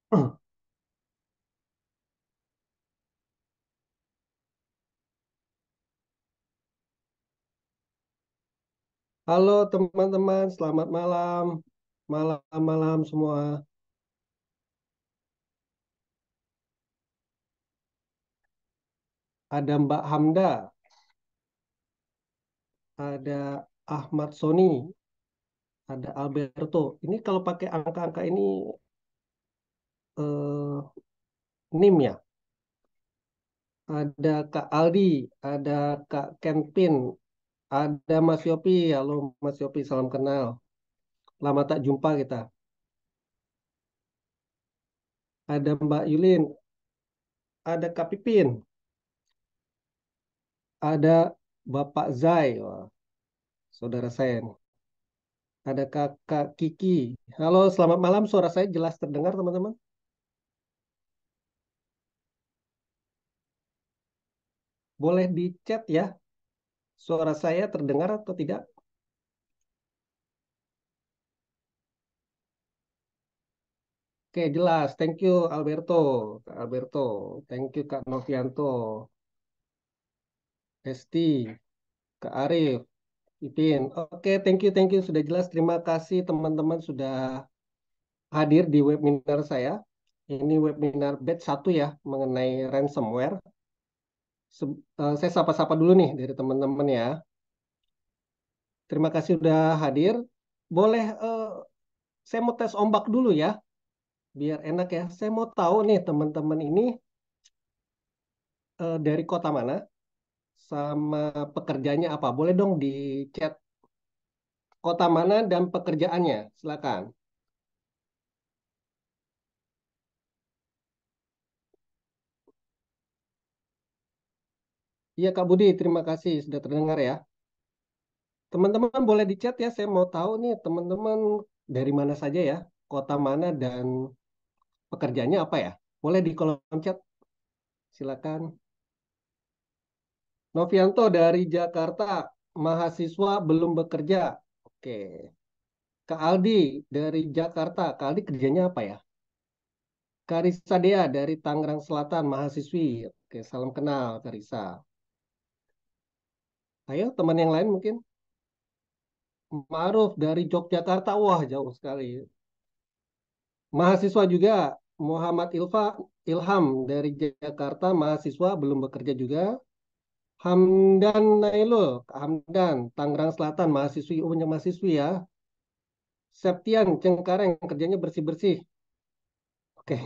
Halo teman-teman, selamat malam. Malam-malam semua. Ada Mbak Hamda, ada Ahmad Soni, ada Alberto. Ini kalau pakai angka-angka ini NIM ya. Ada Kak Aldi, ada Kak Kenpin, ada Mas Yopi. Halo Mas Yopi, salam kenal. Lama tak jumpa kita. Ada Mbak Yulin, ada Kak Pipin, ada Bapak Zai, wah, saudara saya nih. Ada Kakak Kiki. Halo, selamat malam. Suara saya jelas terdengar, teman-teman. Boleh di chat ya, suara saya terdengar atau tidak? Oke, jelas. Thank you, Alberto. Kak Alberto. Thank you, Kak Novianto. Esti, Kak Arif, Ipin. Oke, thank you. Sudah jelas. Terima kasih, teman-teman, sudah hadir di webinar saya. Ini webinar batch 1 ya, mengenai ransomware. Saya sapa-sapa dulu nih dari teman-teman ya. Terima kasih sudah hadir. Boleh, saya mau tes ombak dulu ya, biar enak ya. Saya mau tahu nih teman-teman ini dari kota mana, sama pekerjaannya apa. Boleh dong di chat kota mana dan pekerjaannya. Silakan. Iya Kak Budi, terima kasih sudah terdengar ya. Teman-teman boleh di chat ya. Saya mau tahu nih teman-teman dari mana saja ya, kota mana dan pekerjaannya apa ya. Boleh di kolom chat. Silakan. Novianto dari Jakarta, mahasiswa belum bekerja. Oke. Kak Aldi dari Jakarta. Kak Aldi kerjanya apa ya? Karissa Dea dari Tangerang Selatan, mahasiswi. Oke, salam kenal Karissa. Ayo teman yang lain mungkin. Ma'ruf dari Yogyakarta. Wah, jauh sekali. Mahasiswa juga. Muhammad Ilham dari Jakarta, mahasiswa belum bekerja juga. Hamdan Nailul, Kak Hamdan, Tangerang Selatan, mahasiswi. Oh, banyak mahasiswi ya. Septian Cengkareng, kerjanya bersih-bersih. Oke,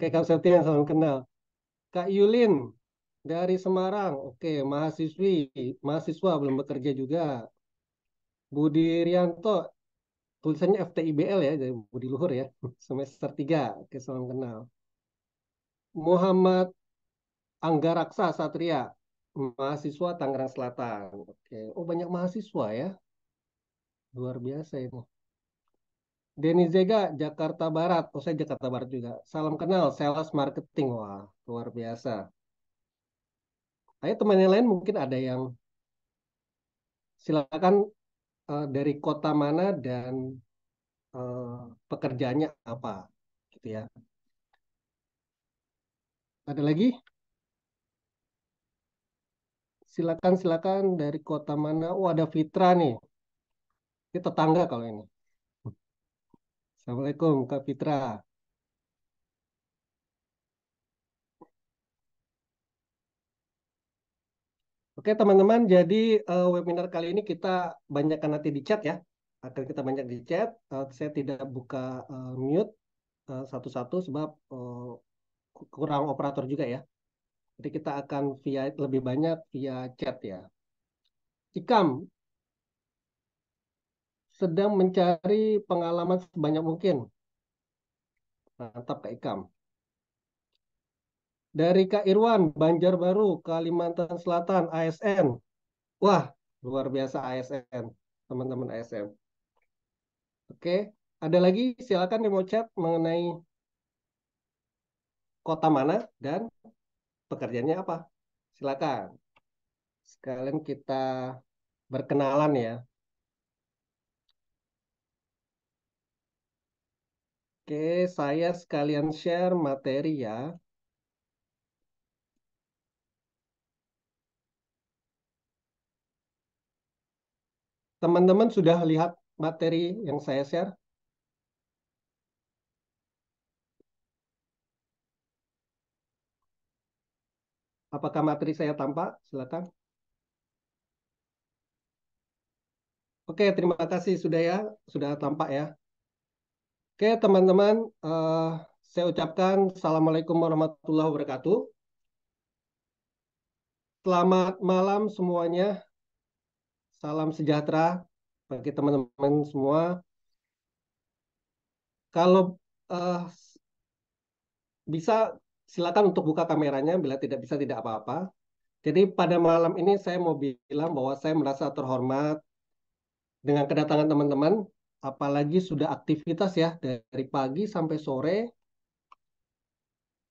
oke Kak Septian, salam kenal. Kak Yulin dari Semarang. Oke, mahasiswa belum bekerja juga. Budi Rianto, tulisannya FTIBL ya, dari Budi Luhur ya. Semester 3. Oke, salam kenal. Muhammad Anggaraksa Satria, mahasiswa Tangerang Selatan. Oke, oh banyak mahasiswa ya. Luar biasa ini. Denny Zega, Jakarta Barat. Oh, saya Jakarta Barat juga. Salam kenal, sales marketing. Wah, luar biasa. Ayo teman yang lain mungkin ada yang silakan dari kota mana dan pekerjaannya apa gitu ya. Ada lagi? Silakan dari kota mana? Oh, ada Fitra nih. Ini tetangga kalau ini. Assalamualaikum Kak Fitra. Oke teman-teman, jadi webinar kali ini kita banyakkan nanti di chat ya. Akan kita banyak di chat. Saya tidak buka mute satu-satu sebab kurang operator juga ya. Jadi kita akan via lebih banyak via chat ya. Ikam sedang mencari pengalaman sebanyak mungkin. Mantap Kak Ikam. Dari Kak Irwan, Banjarbaru, Kalimantan Selatan, ASN. Wah, luar biasa ASN, teman-teman ASN. Oke, ada lagi silakan yang mau chat mengenai kota mana dan pekerjaannya apa. Silakan. Sekalian kita berkenalan ya. Oke, saya sekalian share materi ya. Teman-teman sudah lihat materi yang saya share? Apakah materi saya tampak? Silakan. Oke, terima kasih sudah ya, sudah tampak ya. Oke, teman-teman, saya ucapkan Assalamualaikum warahmatullahi wabarakatuh. Selamat malam semuanya, salam sejahtera bagi teman-teman semua. Kalau eh, bisa, silakan untuk buka kameranya, bila tidak bisa tidak apa-apa. Jadi pada malam ini saya mau bilang bahwa saya merasa terhormat dengan kedatangan teman-teman, apalagi sudah aktivitas ya dari pagi sampai sore.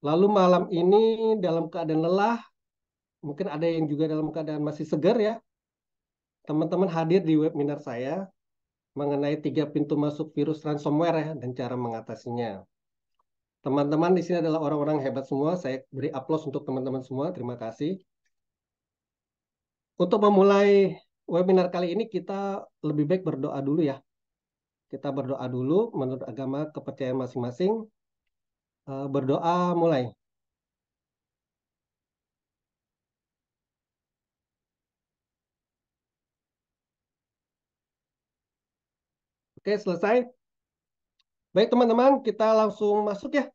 Lalu malam ini dalam keadaan lelah, mungkin ada yang juga dalam keadaan masih segar ya. Teman-teman hadir di webinar saya mengenai 3 pintu masuk virus ransomware ya dan cara mengatasinya. Teman-teman di sini adalah orang-orang hebat semua. Saya beri aplaus untuk teman-teman semua. Terima kasih. Untuk memulai webinar kali ini kita lebih baik berdoa dulu ya. Kita berdoa dulu menurut agama kepercayaan masing-masing. Berdoa mulai. Oke, selesai. Baik teman-teman, kita langsung masuk ya.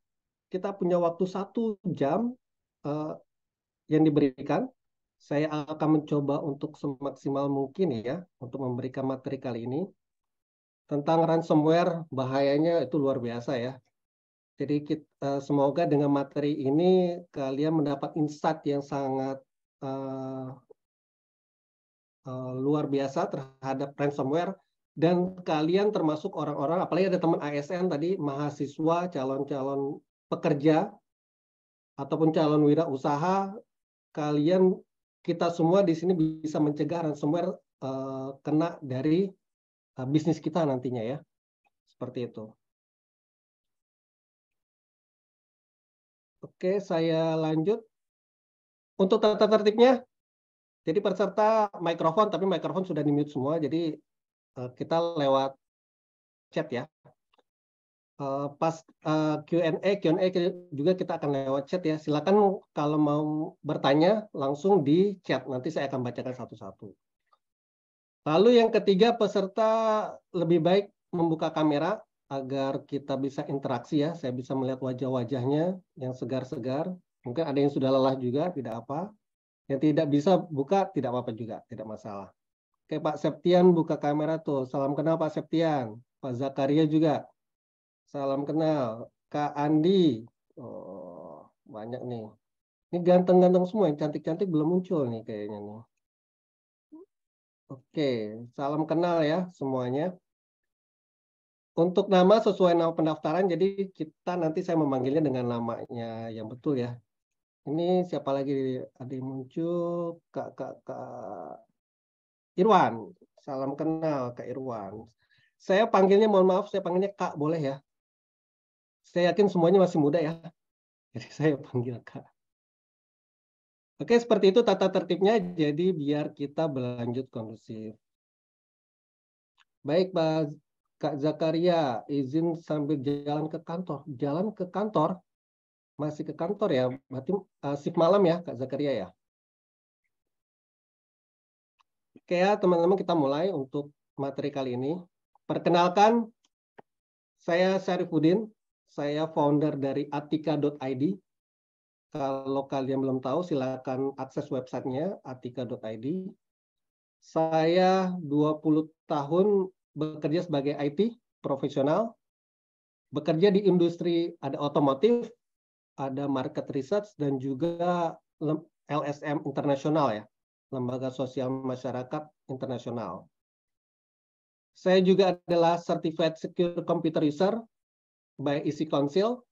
Kita punya waktu 1 jam eh, yang diberikan. Saya akan mencoba untuk semaksimal mungkin ya untuk memberikan materi kali ini tentang ransomware. Bahayanya itu luar biasa ya. Jadi semoga dengan materi ini kalian mendapat insight yang sangat eh, luar biasa terhadap ransomware dan kalian termasuk orang-orang, apalagi ada teman ASN tadi, mahasiswa, calon-calon pekerja ataupun calon wirausaha, kalian kita semua di sini bisa mencegah ransomware kena dari bisnis kita nantinya ya, seperti itu. Oke, saya lanjut. Untuk tata tertibnya, jadi peserta mikrofon, tapi mikrofon sudah di-mute semua, jadi kita lewat chat ya. Pas Q&A juga kita akan lewat chat ya. Silakan kalau mau bertanya langsung di chat, nanti saya akan bacakan satu-satu. Lalu yang ketiga, peserta lebih baik membuka kamera agar kita bisa interaksi ya. Saya bisa melihat wajah-wajahnya yang segar-segar. Mungkin ada yang sudah lelah juga, tidak apa. Yang tidak bisa buka, tidak apa-apa juga, tidak masalah. Oke, Pak Septian buka kamera tuh. Salam kenal Pak Septian. Pak Zakaria juga. Salam kenal. Kak Andi. Oh, banyak nih. Ini ganteng-ganteng semua. Yang cantik-cantik belum muncul nih kayaknya nih. Oke, salam kenal ya semuanya. Untuk nama sesuai nama pendaftaran, jadi kita nanti saya memanggilnya dengan namanya yang betul ya. Ini siapa lagi? Ada yang muncul, Kak Irwan. Salam kenal Kak Irwan. Saya panggilnya, mohon maaf, saya panggilnya Kak, boleh ya? Saya yakin semuanya masih muda ya. Jadi saya panggil Kak. Oke, seperti itu tata tertibnya. Jadi biar kita berlanjut kondusif. Baik, Pak Kak Zakaria, izin sambil jalan ke kantor. Jalan ke kantor, masih ke kantor ya. Berarti shift malam ya, Kak Zakaria ya. Oke ya, teman-teman kita mulai untuk materi kali ini. Perkenalkan, saya Syarifuddin. Saya founder dari atika.id. Kalau kalian belum tahu, silakan akses websitenya atika.id. Saya 20 tahun bekerja sebagai IT profesional, bekerja di industri ada otomotif, ada market research, dan juga LSM internasional ya, Lembaga Sosial Masyarakat Internasional. Saya juga adalah Certified Secure Computer User by Easy Council.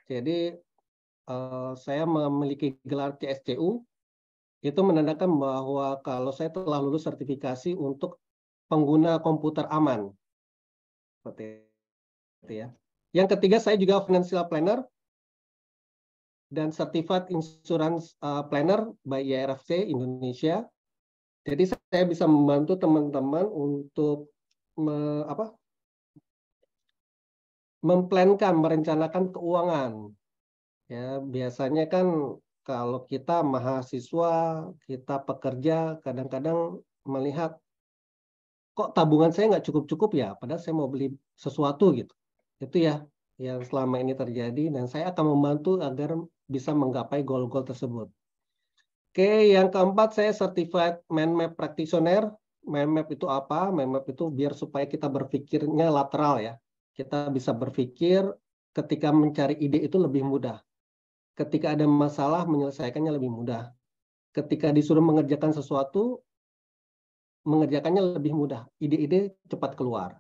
Jadi saya memiliki gelar CSCU, itu menandakan bahwa kalau saya telah lulus sertifikasi untuk pengguna komputer aman. Seperti itu ya. Yang ketiga, saya juga financial planner dan Certified Insurance Planner by IRFC Indonesia. Jadi saya bisa membantu teman-teman untuk memplankan, merencanakan keuangan. Ya, biasanya kan kalau kita mahasiswa, kita pekerja, kadang-kadang melihat kok tabungan saya nggak cukup-cukup ya, padahal saya mau beli sesuatu gitu. Itu ya yang selama ini terjadi, dan saya akan membantu agar bisa menggapai goal-goal tersebut. Oke, yang keempat, saya Certified Mind Map Practitioner. Mind Map itu apa? Mind Map itu biar supaya kita berpikirnya lateral ya. Kita bisa berpikir ketika mencari ide itu lebih mudah. Ketika ada masalah, menyelesaikannya lebih mudah. Ketika disuruh mengerjakan sesuatu, mengerjakannya lebih mudah. Ide-ide cepat keluar.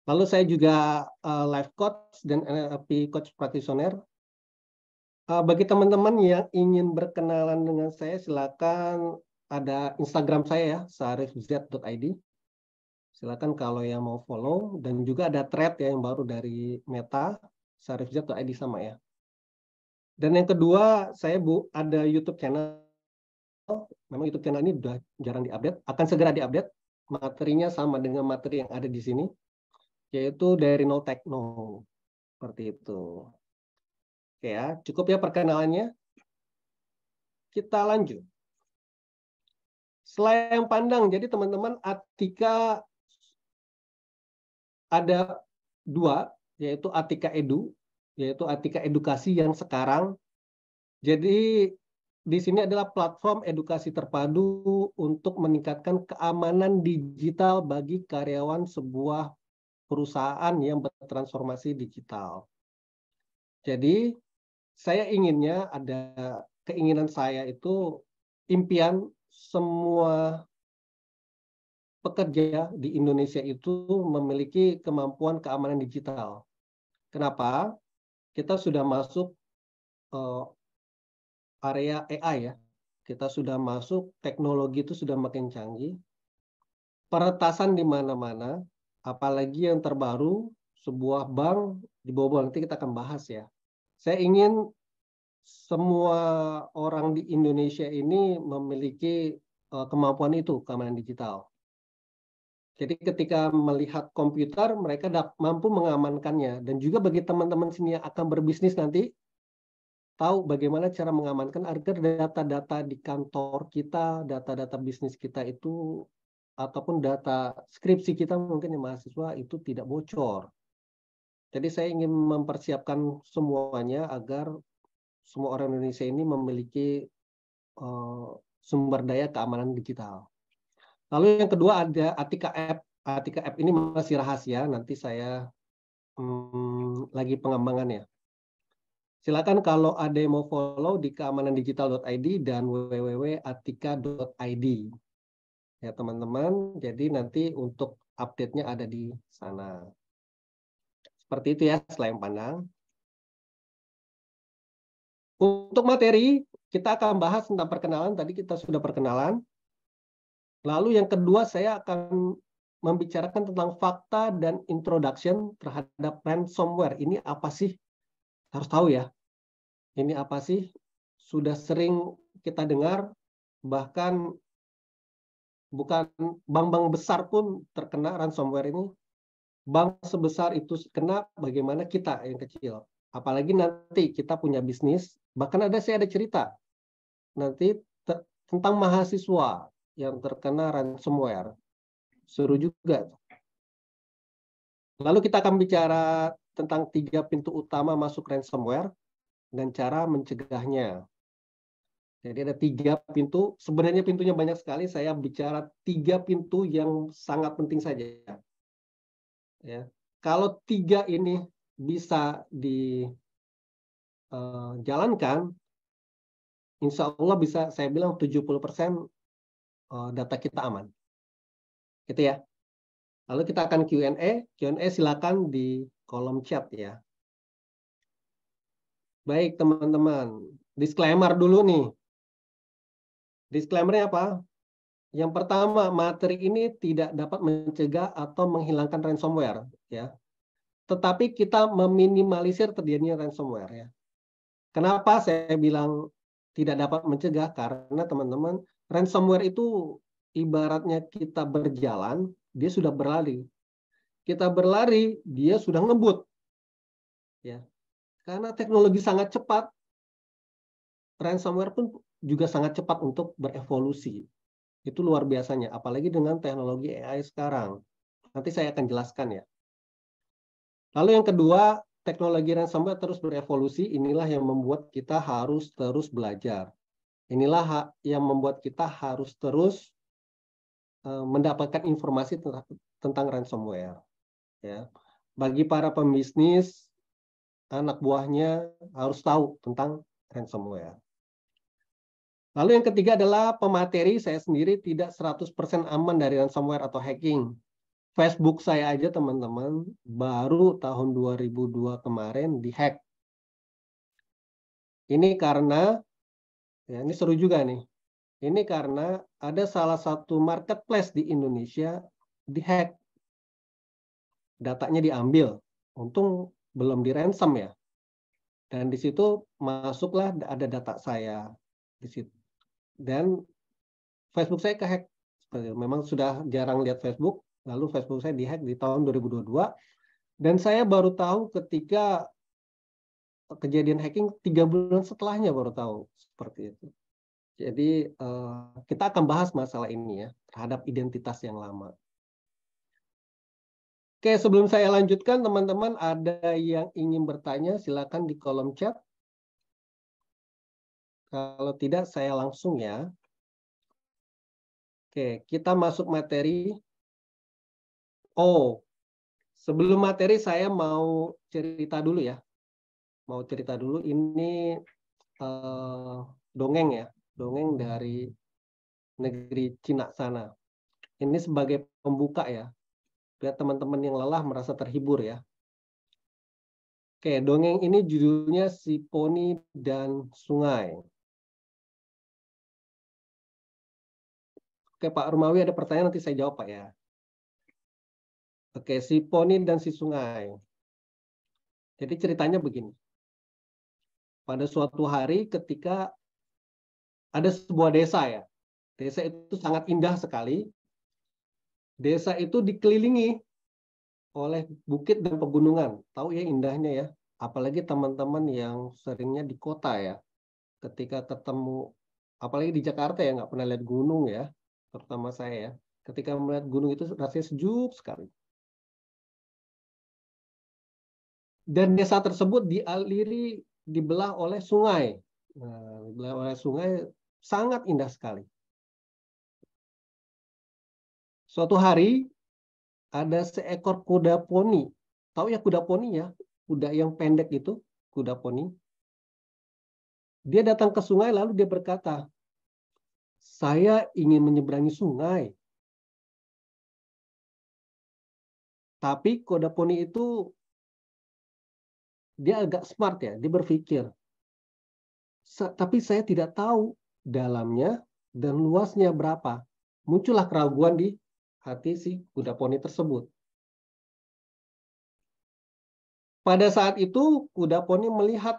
Lalu saya juga life coach dan NLP coach practitioner. Bagi teman-teman yang ingin berkenalan dengan saya, silakan ada Instagram saya ya, sarifz.id. Silakan kalau yang mau follow, dan juga ada thread ya yang baru dari Meta, sarifz.id sama ya. Dan yang kedua, saya ada YouTube channel. Memang YouTube channel ini sudah jarang diupdate, akan segera diupdate. Materinya sama dengan materi yang ada di sini, yaitu dari No Techno. Seperti itu. Oke ya, cukup ya perkenalannya. Kita lanjut. Selain pandang, jadi teman-teman, Atika ada dua, yaitu Atika Edu, yaitu Atika Edukasi yang sekarang. Jadi di sini adalah platform edukasi terpadu untuk meningkatkan keamanan digital bagi karyawan sebuah perusahaan yang bertransformasi digital. Jadi saya inginnya keinginan saya itu impian semua pekerja di Indonesia itu memiliki kemampuan keamanan digital. Kenapa? Kita sudah masuk area AI ya. Kita sudah masuk, teknologi itu sudah makin canggih. Peretasan di mana-mana, apalagi yang terbaru, sebuah bank dibobol. Nanti kita akan bahas ya. Saya ingin semua orang di Indonesia ini memiliki kemampuan itu, keamanan digital. Jadi ketika melihat komputer, mereka mampu mengamankannya. Dan juga bagi teman-teman sini yang akan berbisnis nanti, tahu bagaimana cara mengamankan agar data-data di kantor kita, data-data bisnis kita itu, ataupun data skripsi kita mungkin yang mahasiswa itu tidak bocor. Jadi saya ingin mempersiapkan semuanya agar semua orang Indonesia ini memiliki sumber daya keamanan digital. Lalu yang kedua ada Atika App. Atika App ini masih rahasia, nanti saya lagi pengembangannya. Silakan kalau ada yang mau follow di keamanandigital.id dan www.atika.id. Ya teman-teman, jadi nanti untuk update-nya ada di sana. Seperti itu ya, selain pandang. Untuk materi, kita akan bahas tentang perkenalan. Tadi kita sudah perkenalan. Lalu yang kedua, saya akan membicarakan tentang fakta dan introduction terhadap ransomware. Ini apa sih? Harus tahu ya. Ini apa sih? Sudah sering kita dengar, bahkan bukan bank-bank besar pun terkena ransomware ini. Bank sebesar itu kena, bagaimana kita yang kecil. Apalagi nanti kita punya bisnis, bahkan saya ada cerita nanti tentang mahasiswa yang terkena ransomware. Seru juga. Lalu kita akan bicara tentang 3 pintu utama masuk ransomware dan cara mencegahnya. Jadi ada 3 pintu, sebenarnya pintunya banyak sekali, saya bicara 3 pintu yang sangat penting saja. Ya. Kalau 3 ini bisa dijalankan, insya Allah bisa saya bilang 70% data kita aman. Gitu ya. Lalu kita akan Q&A. Q&A silakan di kolom chat ya. Baik teman-teman, disclaimer dulu nih. Disclaimernya apa? Yang pertama, materi ini tidak dapat mencegah atau menghilangkan ransomware, ya. tetapi kita meminimalisir terjadinya ransomware ya. Kenapa saya bilang tidak dapat mencegah? Karena teman-teman, ransomware itu ibaratnya kita berjalan, dia sudah berlari. Kita berlari, dia sudah ngebut. Ya. Karena teknologi sangat cepat, ransomware pun juga sangat cepat untuk berevolusi. Itu luar biasanya, apalagi dengan teknologi AI sekarang. Nanti saya akan jelaskan ya. Lalu yang kedua, teknologi ransomware terus berevolusi. Inilah yang membuat kita harus terus belajar. Inilah yang membuat kita harus terus mendapatkan informasi tentang ransomware. Ya. Bagi para pembisnis, anak buahnya harus tahu tentang ransomware. Lalu yang ketiga adalah pemateri. Saya sendiri tidak 100% aman dari ransomware atau hacking. Facebook saya aja teman-teman baru tahun 2002 kemarin dihack. Ini karena, ya ini seru juga nih. Ini karena ada salah satu marketplace di Indonesia dihack. Datanya diambil. Untung belum di ransom ya. Dan di situ masuklah ada data saya di situ. Dan Facebook saya kehack. Memang sudah jarang lihat Facebook. Lalu Facebook saya dihack di tahun 2022. Dan saya baru tahu ketika kejadian hacking 3 bulan setelahnya baru tahu seperti itu. Jadi kita akan bahas masalah ini ya terhadap identitas yang lama. Oke, sebelum saya lanjutkan teman-teman ada yang ingin bertanya silakan di kolom chat. Kalau tidak saya langsung ya. Oke, kita masuk materi. Oh, sebelum materi saya mau cerita dulu ya. Mau cerita dulu ini dongeng ya. Dongeng dari negeri Cina sana. Ini sebagai pembuka ya. Biar teman-teman yang lelah merasa terhibur ya. Oke, dongeng ini judulnya Si Poni dan Sungai. Oke, Pak Rumawi ada pertanyaan nanti saya jawab Pak ya. Oke, Si Poni dan Si Sungai. Jadi ceritanya begini. Pada suatu hari ketika ada sebuah desa ya. Desa itu sangat indah sekali. Desa itu dikelilingi oleh bukit dan pegunungan. Tahu ya indahnya ya. Apalagi teman-teman yang seringnya di kota ya. Ketika ketemu, apalagi di Jakarta ya nggak pernah lihat gunung ya. Terutama saya ya. Ketika melihat gunung itu rasanya sejuk sekali. Dan desa tersebut dialiri, dibelah oleh sungai. Nah, dibelah oleh sungai sangat indah sekali. Suatu hari ada seekor kuda poni. Tahu ya kuda poni ya? Kuda yang pendek itu, kuda poni. Dia datang ke sungai lalu dia berkata, saya ingin menyeberangi sungai. Tapi kuda poni itu dia agak smart ya, dia berpikir. Tapi saya tidak tahu dalamnya dan luasnya berapa. Muncullah keraguan di hati si kuda poni tersebut. Pada saat itu kuda poni melihat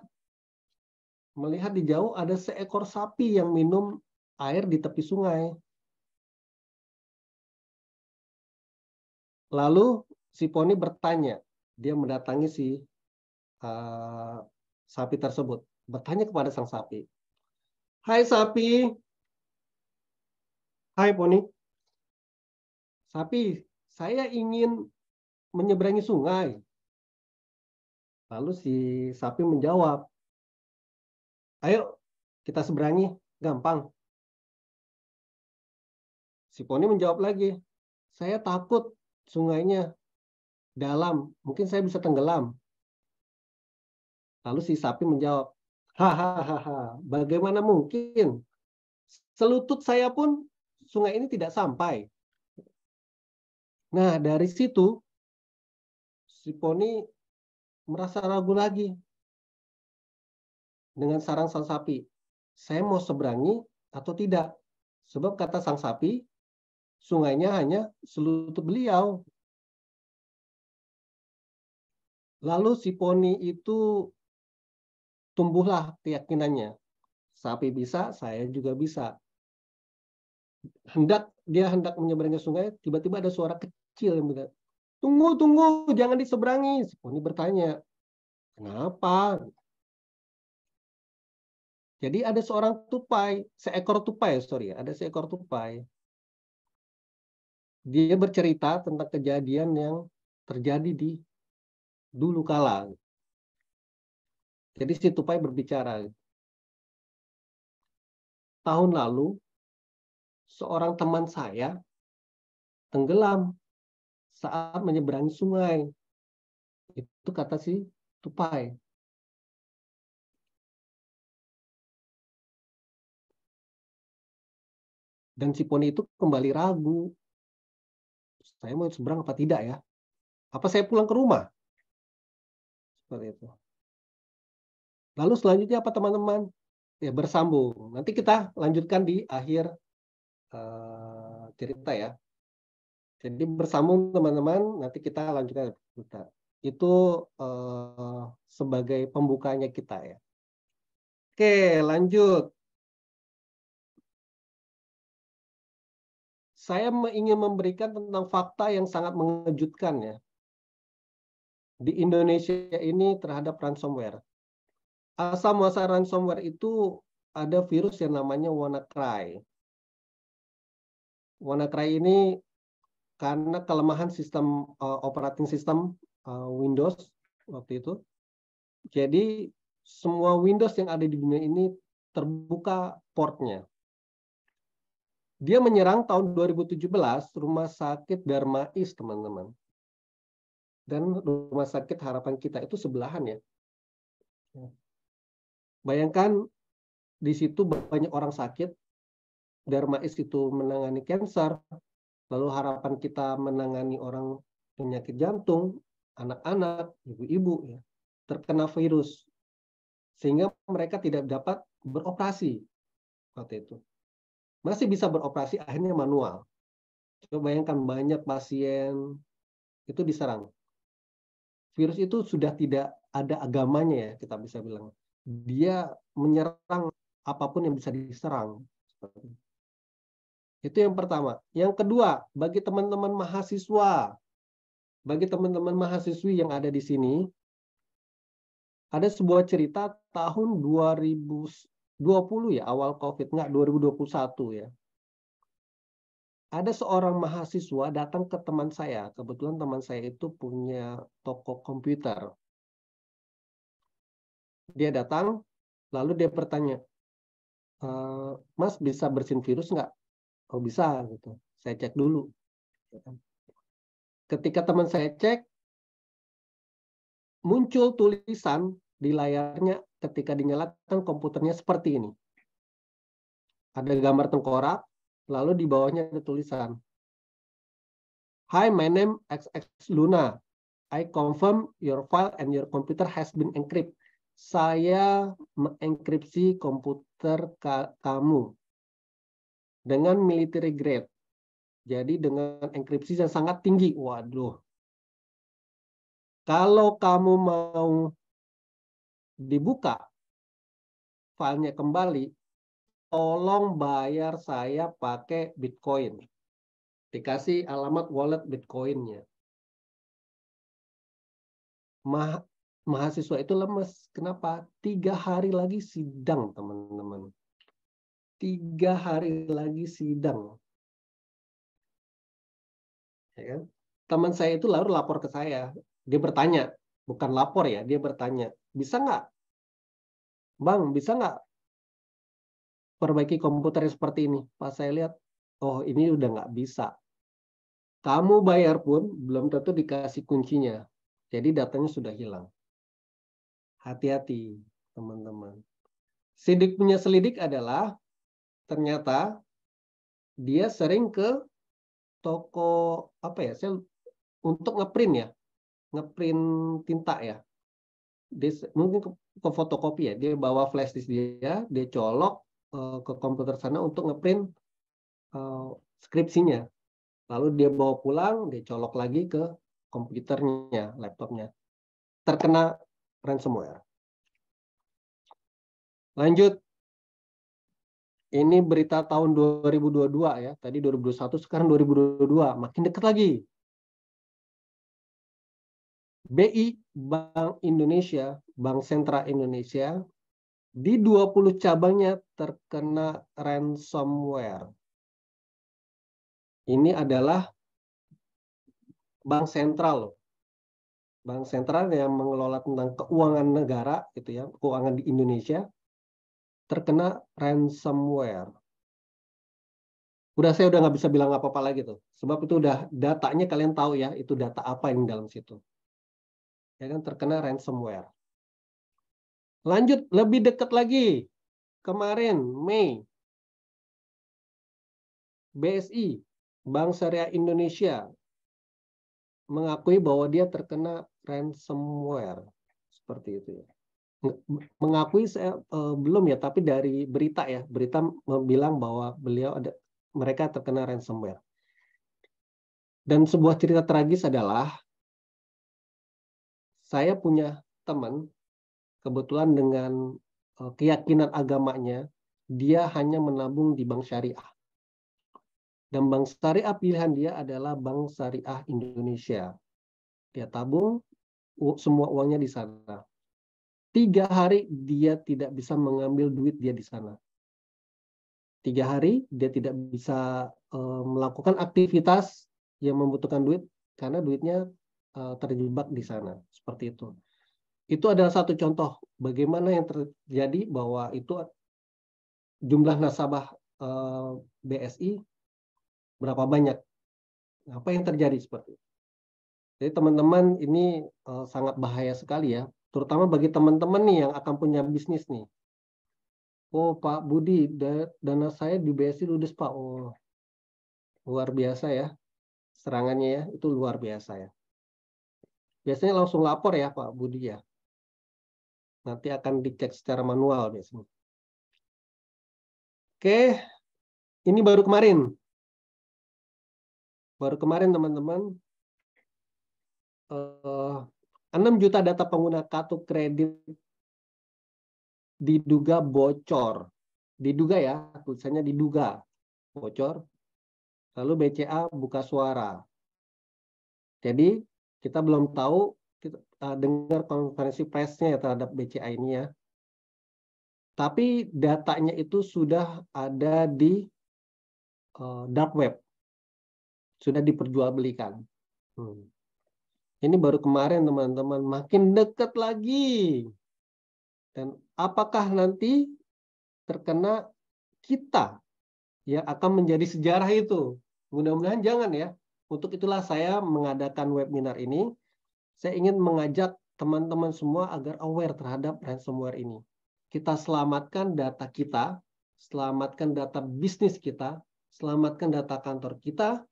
di jauh ada seekor sapi yang minum air di tepi sungai. Lalu si poni bertanya, dia mendatangi si sapi tersebut, bertanya kepada sang sapi, "Hai sapi, hai poni, sapi, saya ingin menyeberangi sungai." Lalu si sapi menjawab, "Ayo kita seberangi, gampang." Si poni menjawab lagi, "Saya takut sungainya dalam, mungkin saya bisa tenggelam." Lalu si sapi menjawab, "Hahaha, bagaimana mungkin? Selutut saya pun sungai ini tidak sampai." Nah, dari situ si poni merasa ragu lagi dengan saran sang sapi. Saya mau seberangi atau tidak? Sebab kata sang sapi, sungainya hanya selutut beliau. Lalu si poni itu tumbuhlah keyakinannya. Sapi bisa, saya juga bisa. Dia hendak menyeberangi sungai, tiba-tiba ada suara kecil yang bilang, tunggu, tunggu, jangan diseberangi. Si poni bertanya, kenapa? Jadi ada seekor tupai, sorry, ada seekor tupai. Dia bercerita tentang kejadian yang terjadi di dulu kala. Jadi si tupai berbicara, tahun lalu seorang teman saya tenggelam saat menyeberangi sungai. Itu kata si tupai. Dan si poni itu kembali ragu. Saya mau seberang apa tidak ya? Apa saya pulang ke rumah? Seperti itu. Lalu selanjutnya apa teman-teman? Ya bersambung. Nanti kita lanjutkan di akhir cerita ya. Jadi bersambung teman-teman. Nanti kita lanjutkan cerita. Itu sebagai pembukanya kita ya. Oke, lanjut. Saya ingin memberikan tentang fakta yang sangat mengejutkan ya. Di Indonesia ini terhadap ransomware. Asal muasal ransomware itu ada virus yang namanya WannaCry. WannaCry ini karena kelemahan sistem operating system Windows waktu itu. Jadi semua Windows yang ada di dunia ini terbuka portnya. Dia menyerang tahun 2017 Rumah Sakit Darmais, teman-teman. Dan Rumah Sakit Harapan Kita itu sebelahan ya. Bayangkan di situ banyak orang sakit, Darmais itu menangani kanker, lalu Harapan Kita menangani orang penyakit jantung, anak-anak, ibu-ibu ya, terkena virus. Sehingga mereka tidak dapat beroperasi waktu itu. Masih bisa beroperasi, akhirnya manual. Coba bayangkan banyak pasien itu diserang. Virus itu sudah tidak ada agamanya ya, kita bisa bilang. Dia menyerang apapun yang bisa diserang. Itu yang pertama. Yang kedua, bagi teman-teman mahasiswi yang ada di sini, ada sebuah cerita tahun 2020 ya, awal COVID, enggak 2021 ya. Ada seorang mahasiswa datang ke teman saya. Kebetulan teman saya itu punya toko komputer. Dia datang, lalu dia bertanya, Mas bisa bersihin virus nggak? Oh bisa, gitu. Saya cek dulu. Ketika teman saya cek, muncul tulisan di layarnya ketika dinyalakan komputernya seperti ini. Ada gambar tengkorak, lalu di bawahnya ada tulisan, Hi, my name XX Luna. I confirm your file and your computer has been encrypted. Saya mengenkripsi komputer kamu dengan military grade. Jadi dengan enkripsi yang sangat tinggi. Waduh. Kalau kamu mau dibuka filenya kembali, tolong bayar saya pakai Bitcoin. Dikasih alamat wallet Bitcoin-nya. Mahasiswa itu lemes. Kenapa? 3 hari lagi sidang, teman-teman. 3 hari lagi sidang. Ya kan? Teman saya itu lalu lapor ke saya. Dia bertanya, bukan lapor ya, dia bertanya, bisa nggak, Bang, bisa nggak perbaiki komputer seperti ini? Pas saya lihat, oh ini udah nggak bisa. Kamu bayar pun belum tentu dikasih kuncinya. Jadi datanya sudah hilang. Hati-hati, teman-teman. Sidik punya selidik adalah ternyata dia sering ke toko apa ya? Saya untuk ngeprint ya, ngeprint tinta ya. Dia mungkin ke fotokopi ya. Dia bawa flash disk dia colok ke komputer sana untuk ngeprint skripsinya. Lalu dia bawa pulang, dia colok lagi ke komputernya, laptopnya. terkena ransomware. Lanjut, ini berita tahun 2022 ya. Tadi 2021, sekarang 2022, makin dekat lagi. BI, Bank Indonesia, Bank Sentral Indonesia, di 20 cabangnya terkena ransomware. Ini adalah bank sentral loh. Bank sentral yang mengelola tentang keuangan negara, gitu ya, keuangan di Indonesia, terkena ransomware. Saya udah nggak bisa bilang apa-apa lagi tuh. Sebab itu udah datanya kalian tahu ya, itu data apa yang dalam situ. Ya kan, terkena ransomware. Lanjut, lebih dekat lagi. Kemarin, Mei, BSI, Bank Syariah Indonesia, mengakui bahwa dia terkena ransomware. Seperti itu ya. Mengakui saya belum ya, tapi dari berita ya, berita bilang bahwa mereka terkena ransomware. Dan sebuah cerita tragis adalah saya punya teman kebetulan dengan keyakinan agamanya, dia hanya menabung di bank syariah. Dan bank syariah pilihan dia adalah Bank Syariah Indonesia. Dia tabung, semua uangnya di sana. 3 hari dia tidak bisa mengambil duit dia di sana. 3 hari dia tidak bisa melakukan aktivitas yang membutuhkan duit karena duitnya terjebak di sana. Seperti itu. Itu adalah satu contoh bagaimana yang terjadi bahwa itu jumlah nasabah BSI berapa banyak. Apa yang terjadi seperti itu. Jadi teman-teman ini sangat bahaya sekali ya. Terutama bagi teman-teman nih yang akan punya bisnis nih. Oh Pak Budi, dana saya di BSI ludes Pak. Oh, luar biasa ya. Serangannya ya, itu luar biasa ya. Biasanya langsung lapor ya Pak Budi ya. Nanti akan dicek secara manual biasanya. Oke, ini baru kemarin. Baru kemarin teman-teman, 6 juta data pengguna kartu kredit diduga bocor. Diduga ya, tulisannya diduga bocor. Lalu BCA buka suara. Jadi kita belum tahu, kita dengar konferensi persnya ya terhadap BCA ini ya. Tapi datanya itu sudah ada di dark web. Sudah diperjualbelikan. Ini baru kemarin teman-teman, makin dekat lagi. Dan apakah nanti terkena kita yang akan menjadi sejarah itu? Mudah-mudahan jangan ya. Untuk itulah saya mengadakan webinar ini. Saya ingin mengajak teman-teman semua agar aware terhadap ransomware ini. Kita selamatkan data kita, selamatkan data bisnis kita, selamatkan data kantor kita,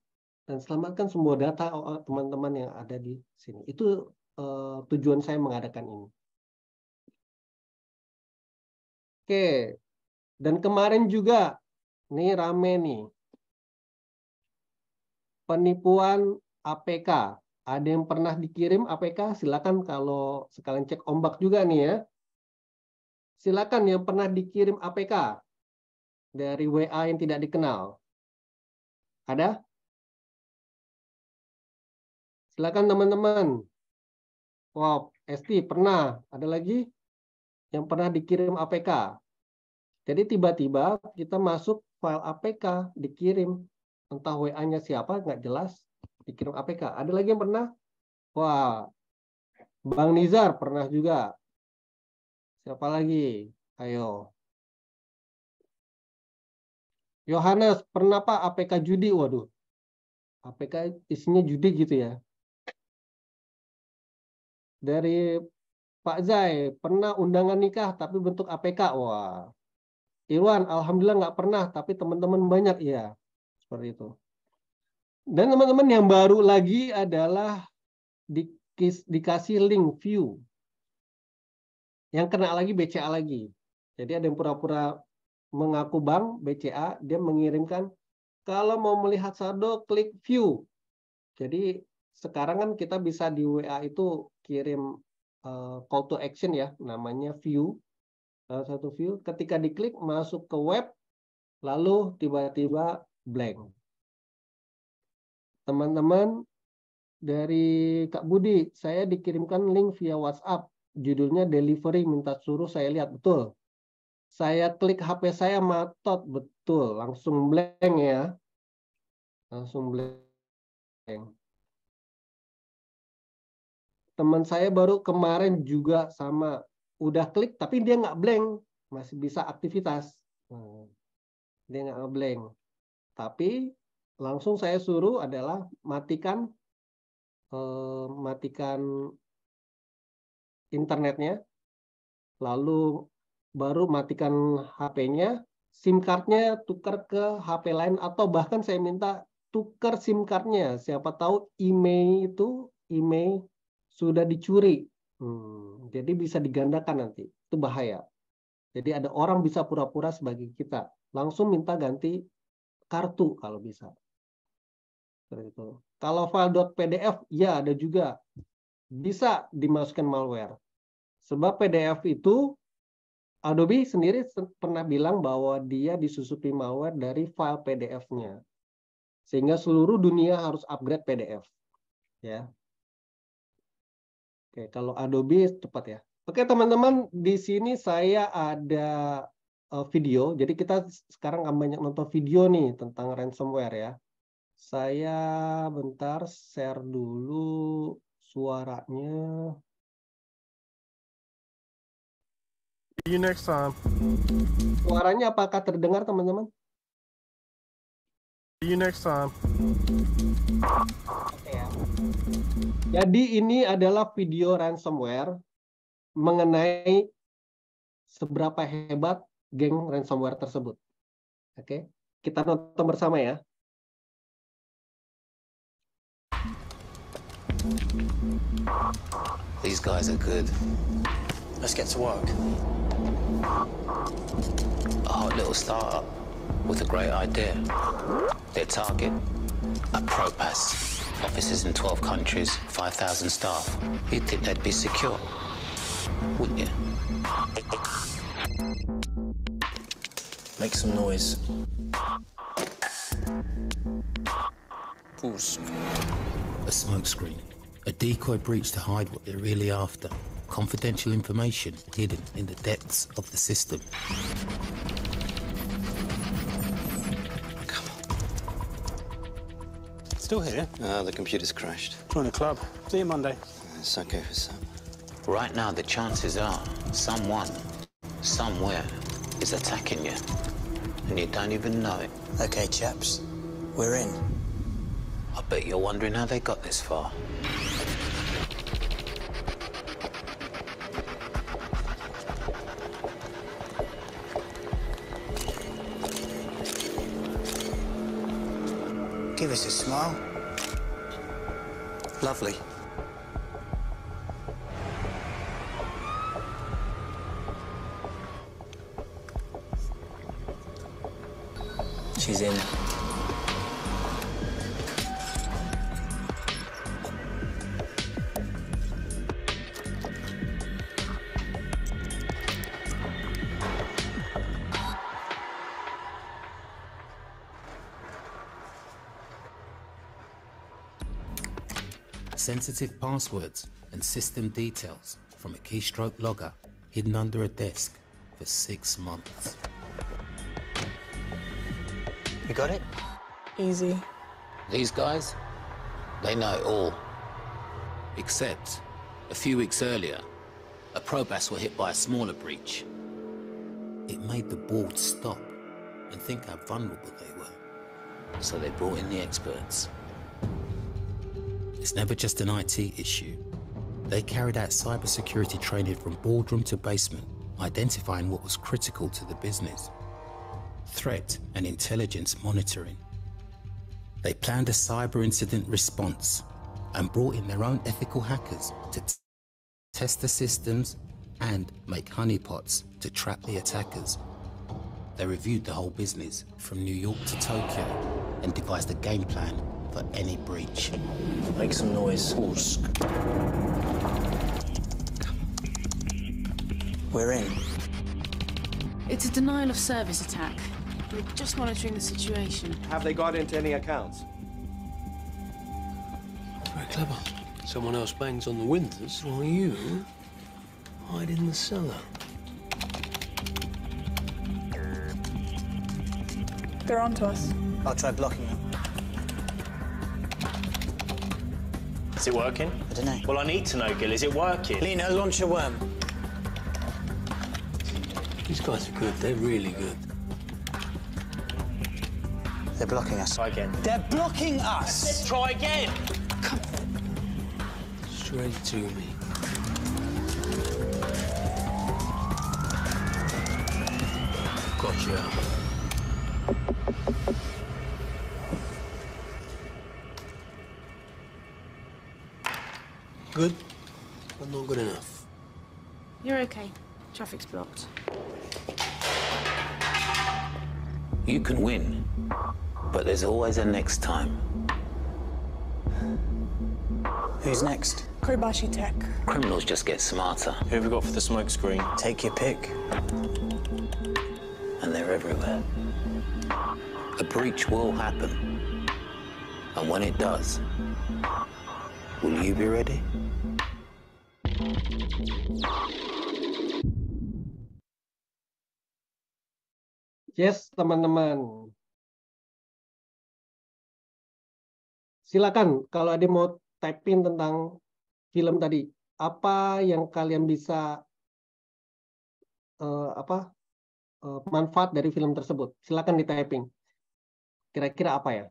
dan selamatkan semua data teman-teman yang ada di sini. Itu tujuan saya mengadakan ini. Oke, dan kemarin juga, nih rame nih, penipuan APK. Ada yang pernah dikirim APK? Silakan kalau sekalian cek ombak juga nih ya. Silakan yang pernah dikirim APK dari WA yang tidak dikenal. Ada? Silakan teman-teman. Wow, Esti pernah. Ada lagi yang pernah dikirim APK. Jadi tiba-tiba kita masuk file APK, dikirim. Entah WA-nya siapa, nggak jelas. Dikirim APK. Ada lagi yang pernah? Wah, Bang Nizar pernah juga. Siapa lagi? Ayo. Yohanes, pernah Pak APK judi? Waduh. APK isinya judi gitu ya. Dari Pak Zai, pernah undangan nikah tapi bentuk APK? Wah. Irwan, alhamdulillah nggak pernah, tapi teman-teman banyak ya. Seperti itu. Dan teman-teman yang baru lagi adalah dikasih link view. Yang kena lagi BCA lagi. Jadi ada yang pura-pura mengaku bank BCA, dia mengirimkan kalau mau melihat saldo klik view. Jadi sekarang kan kita bisa di WA itu kirim call to action ya, namanya view. Salah satu view, ketika diklik masuk ke web, lalu tiba-tiba blank. Teman-teman dari Kak Budi, saya dikirimkan link via WhatsApp. Judulnya delivery, minta suruh saya lihat. Betul. Saya klik HP saya matot. Betul. Langsung blank ya. Langsung blank. Teman saya baru kemarin juga sama. Udah klik tapi dia nggak blank. Masih bisa aktivitas. Dia nggak blank. Tapi langsung saya suruh adalah matikan internetnya, lalu baru matikan HP-nya, SIM card-nya tukar ke HP lain, atau bahkan saya minta tukar SIM card-nya. Siapa tahu email sudah dicuri. Jadi bisa digandakan nanti. Itu bahaya. Jadi ada orang bisa pura-pura sebagai kita. Langsung minta ganti kartu kalau bisa. Itu. Kalau file .pdf, ya ada juga. Bisa dimasukkan malware. Sebab PDF itu, Adobe sendiri pernah bilang bahwa dia disusupi malware dari file PDF-nya. Sehingga seluruh dunia harus upgrade PDF. Ya. Oke, kalau Adobe cepat ya. Oke teman-teman, di sini saya ada video. Jadi kita sekarang banyak nonton video nih tentang ransomware ya. Saya bentar share dulu suaranya. See you next time. Suaranya apakah terdengar teman-teman? See you next time. Oke ya. Jadi ini adalah video ransomware mengenai seberapa hebat geng ransomware tersebut. Oke, kita nonton bersama ya. These guys are good. Let's get to work. A hot little startup with a great idea. Their target, a Propass. Offices in 12 countries, 5,000 staff. You'd think they'd be secure, wouldn't you? Make some noise. Pause. A smokescreen. A decoy breach to hide what they're really after. Confidential information hidden in the depths of the system. Come on. Still here? The computer's crashed. Join the club. See you Monday. It's okay for some. Right now, the chances are someone, somewhere, is attacking you. And you don't even know it. Okay, chaps. We're in. I bet you're wondering how they got this far. Give us a smile. Lovely. She's in. Sensitive passwords and system details from a keystroke logger hidden under a desk for 6 months. You got it? Easy. These guys, they know it all. Except, a few weeks earlier, a Probass were hit by a smaller breach. It made the board stop and think how vulnerable they were. So they brought in the experts. It's never just an IT issue. They carried out cybersecurity training from boardroom to basement, identifying what was critical to the business. Threat and intelligence monitoring. They planned a cyber incident response and brought in their own ethical hackers to test the systems and make honeypots to trap the attackers. They reviewed the whole business from New York to Tokyo and devised a game plan for any breach. Make some noise. Pause. Come We're in. It's a denial of service attack. We're just monitoring the situation. Have they got into any accounts? Very clever. Someone else bangs on the windows while you hide in the cellar. They're onto us. I'll try blocking them. Is it working? I don't know. Well, I need to know, Gil. Is it working? Lena, launch a worm. These guys are good. They're really good. They're blocking us. Try again. They're blocking us! Let's try again. Straight to me. Gotcha. Good, but not good enough. You're okay. Traffic's blocked. You can win, but there's always a next time. Who's next? Kobashi Tech. Criminals just get smarter, Who have we got for the smoke screen? Take your pick. and they're everywhere. A breach will happen, and when it does, will you be ready? Yes, teman-teman. Silakan kalau ada mau type-in tentang film tadi. Apa yang kalian bisa manfaat dari film tersebut? Silakan di typing. Kira-kira apa ya?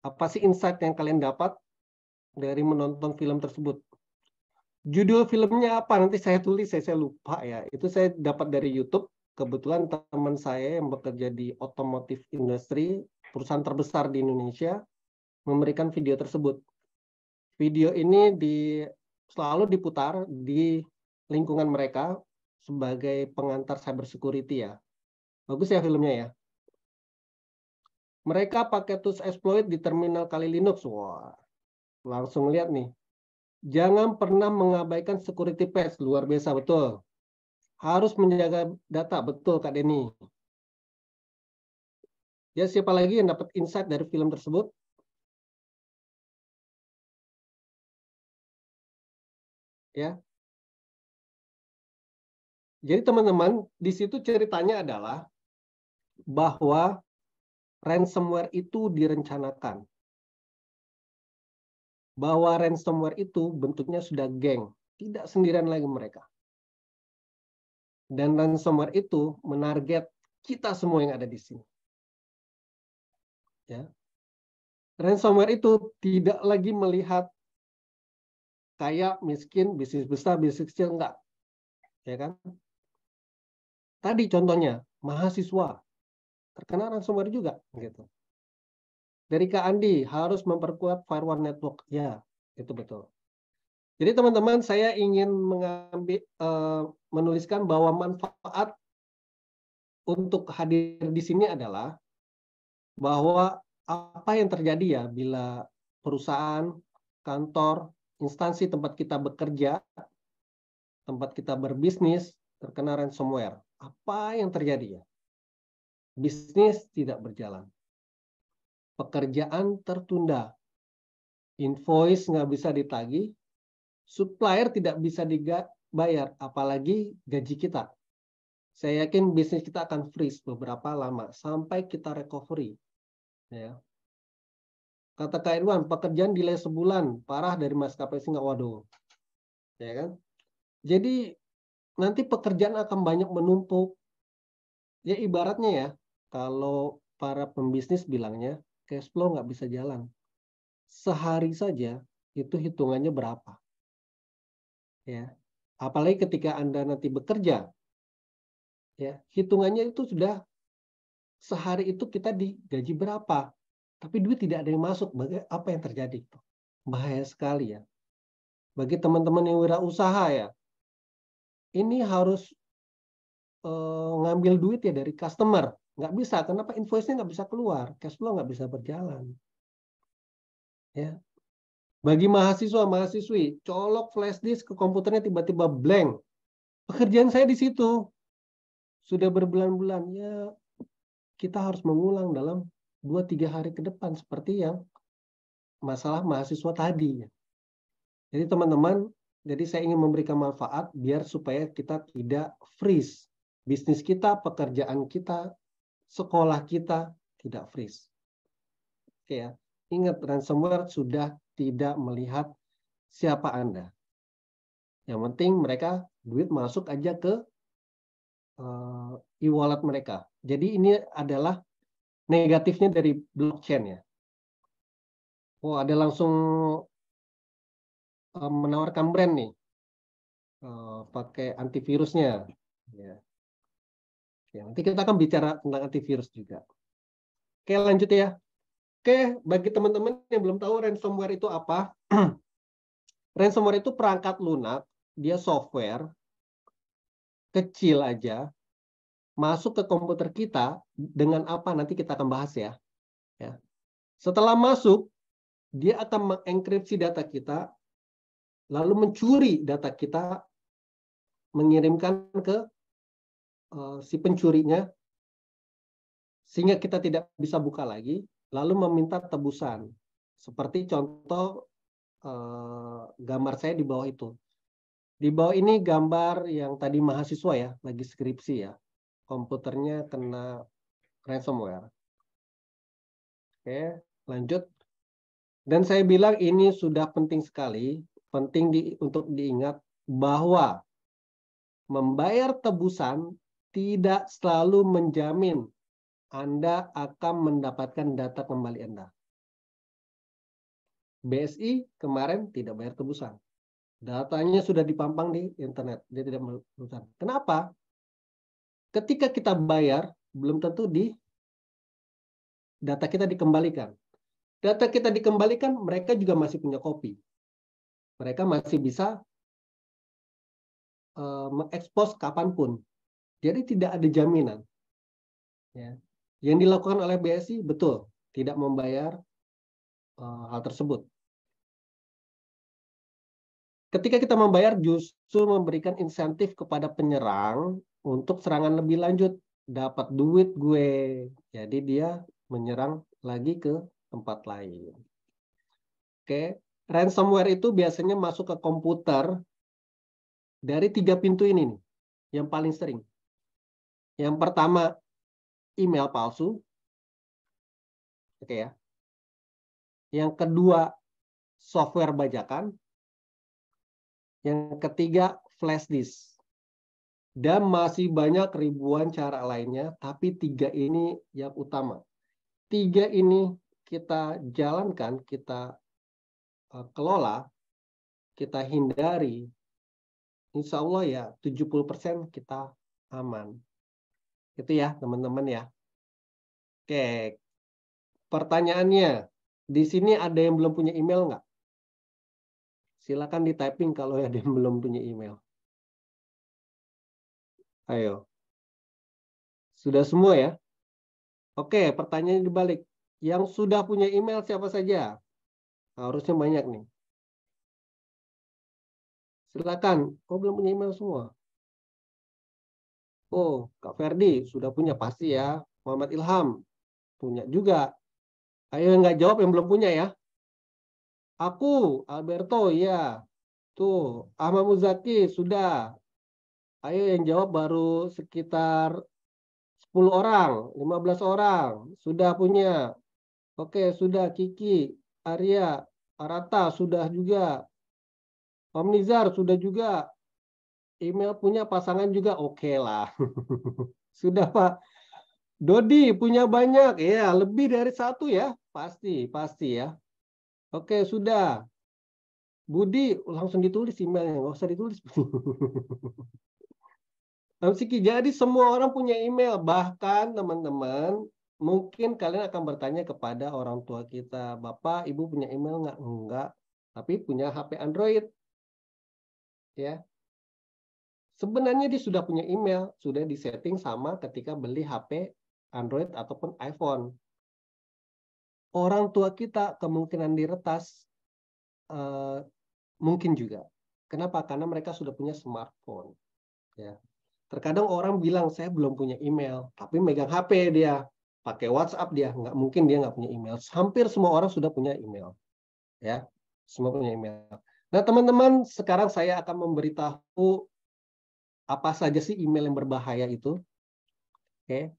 Apa sih insight yang kalian dapat dari menonton film tersebut? Judul filmnya apa? Nanti saya tulis, saya lupa ya. Itu saya dapat dari YouTube. Kebetulan teman saya yang bekerja di otomotif industri, perusahaan terbesar di Indonesia, memberikan video tersebut. Video ini selalu diputar di lingkungan mereka sebagai pengantar cyber security ya. Bagus ya filmnya ya. Mereka pakai tools exploit di terminal Kali Linux. Wah, langsung lihat nih. Jangan pernah mengabaikan security patch, luar biasa betul. Harus menjaga data, betul Kak Denny. Ya, siapa lagi yang dapat insight dari film tersebut? Ya. Jadi teman-teman, di situ ceritanya adalah bahwa ransomware itu direncanakan. Bahwa ransomware itu bentuknya sudah geng, tidak sendirian lagi mereka. Dan ransomware itu menarget kita semua yang ada di sini. Ya. Ransomware itu tidak lagi melihat kaya, miskin, bisnis besar, bisnis kecil, enggak. Ya kan? Tadi contohnya, mahasiswa terkena ransomware juga. Gitu. Dari Kak Andi, harus memperkuat firewall network. Ya, itu betul. Jadi teman-teman, saya ingin menuliskan bahwa manfaat untuk hadir di sini adalah bahwa apa yang terjadi ya bila perusahaan, kantor, instansi tempat kita bekerja, tempat kita berbisnis terkena ransomware. Apa yang terjadi ya? Bisnis tidak berjalan. Pekerjaan tertunda. Invoice nggak bisa ditagih. Supplier tidak bisa dibayar, apalagi gaji kita. Saya yakin bisnis kita akan freeze beberapa lama sampai kita recovery. Ya. Kata Kak Irwan, pekerjaan delay sebulan, parah dari maskapai Singapura. Waduh. Ya kan? Jadi nanti pekerjaan akan banyak menumpuk. Ya ibaratnya ya, kalau para pembisnis bilangnya cash flow nggak bisa jalan. Sehari saja itu hitungannya berapa? Ya, apalagi ketika Anda nanti bekerja, ya hitungannya itu sudah sehari itu kita digaji berapa, tapi duit tidak ada yang masuk. Apa yang terjadi? Bahaya sekali ya. Bagi teman-teman yang wirausaha ya, ini harus ngambil duit ya dari customer. Nggak bisa, kenapa invoice-nya nggak bisa keluar, cash flow nggak bisa berjalan. Ya. Bagi mahasiswa, mahasiswi, colok flash disk ke komputernya tiba-tiba blank. Pekerjaan saya di situ sudah berbulan-bulan. Ya, kita harus mengulang dalam 2-3 hari ke depan seperti yang masalah mahasiswa tadi. Jadi teman-teman, jadi saya ingin memberikan manfaat biar supaya kita tidak freeze. Bisnis kita, pekerjaan kita, sekolah kita tidak freeze. Oke ya. Ingat, ransomware sudah tidak melihat siapa Anda. Yang penting mereka duit masuk aja ke e-wallet mereka. Jadi ini adalah negatifnya dari blockchain ya. Oh, ada langsung menawarkan brand nih. Pakai antivirusnya. Ya. Oke, nanti kita akan bicara tentang antivirus juga. Oke, lanjut ya. Oke, bagi teman-teman yang belum tahu ransomware itu apa, ransomware itu perangkat lunak, dia software kecil aja, masuk ke komputer kita dengan apa nanti kita akan bahas ya. Setelah masuk, dia akan mengenkripsi data kita, lalu mencuri data kita, mengirimkan ke si pencurinya, sehingga kita tidak bisa buka lagi, lalu meminta tebusan. Seperti contoh gambar saya di bawah itu. Di bawah ini gambar yang tadi mahasiswa ya, lagi skripsi ya. Komputernya kena ransomware. Oke, lanjut. Dan saya bilang ini sudah penting sekali, penting untuk diingat bahwa membayar tebusan tidak selalu menjamin Anda akan mendapatkan data kembali Anda. BSI kemarin tidak bayar tebusan. Datanya sudah dipampang di internet. Dia tidak bayar tebusan. Kenapa? Ketika kita bayar, belum tentu data kita dikembalikan. Data kita dikembalikan, mereka juga masih punya copy. Mereka masih bisa mengekspos kapanpun. Jadi tidak ada jaminan. Ya. Yang dilakukan oleh BSI betul tidak membayar hal tersebut. Ketika kita membayar justru memberikan insentif kepada penyerang untuk serangan lebih lanjut, dapat duit gue. Jadi dia menyerang lagi ke tempat lain. Oke, ransomware itu biasanya masuk ke komputer dari 3 pintu ini nih, yang paling sering. Yang pertama, email palsu. Oke ya. Yang kedua, software bajakan. Yang ketiga, flash disk. Dan masih banyak ribuan cara lainnya, tapi 3 ini yang utama. 3 ini kita jalankan, kita kelola, kita hindari, insya Allah ya 70% kita aman. Itu ya teman-teman ya. Oke, pertanyaannya, di sini ada yang belum punya email nggak? Silakan di typing kalau ada yang belum punya email. Ayo. Sudah semua ya? Oke, pertanyaannya dibalik. Yang sudah punya email siapa saja? Harusnya banyak nih. Silakan. Oh, belum punya email semua. Oh, Kak Ferdi sudah punya pasti ya. Muhammad Ilham punya juga. Ayo yang nggak jawab yang belum punya ya. Aku, Alberto, ya. Tuh, Ahmad Muzaki sudah. Ayo yang jawab baru sekitar 10 orang, 15 orang. Sudah punya. Oke, sudah. Kiki, Arya, Arata sudah juga. Om Nizar sudah juga. Email punya, pasangan juga. Oke lah. Sudah Pak. Dodi punya banyak. Ya, lebih dari 1 ya. Pasti ya. Oke, sudah. Budi, langsung ditulis emailnya. Nggak usah ditulis. Jadi semua orang punya email. Bahkan teman-teman, mungkin kalian akan bertanya kepada orang tua kita. Bapak, Ibu punya email nggak? Enggak. Tapi punya HP Android. Ya. Sebenarnya dia sudah punya email. Sudah disetting sama ketika beli HP Android ataupun iPhone. Orang tua kita kemungkinan diretas mungkin juga. Kenapa? Karena mereka sudah punya smartphone. Ya. Terkadang orang bilang saya belum punya email, tapi megang HP dia, pakai WhatsApp dia, nggak mungkin dia nggak punya email. Hampir semua orang sudah punya email, ya, semua punya email. Nah teman-teman, sekarang saya akan memberitahu apa saja sih email yang berbahaya itu. Oke.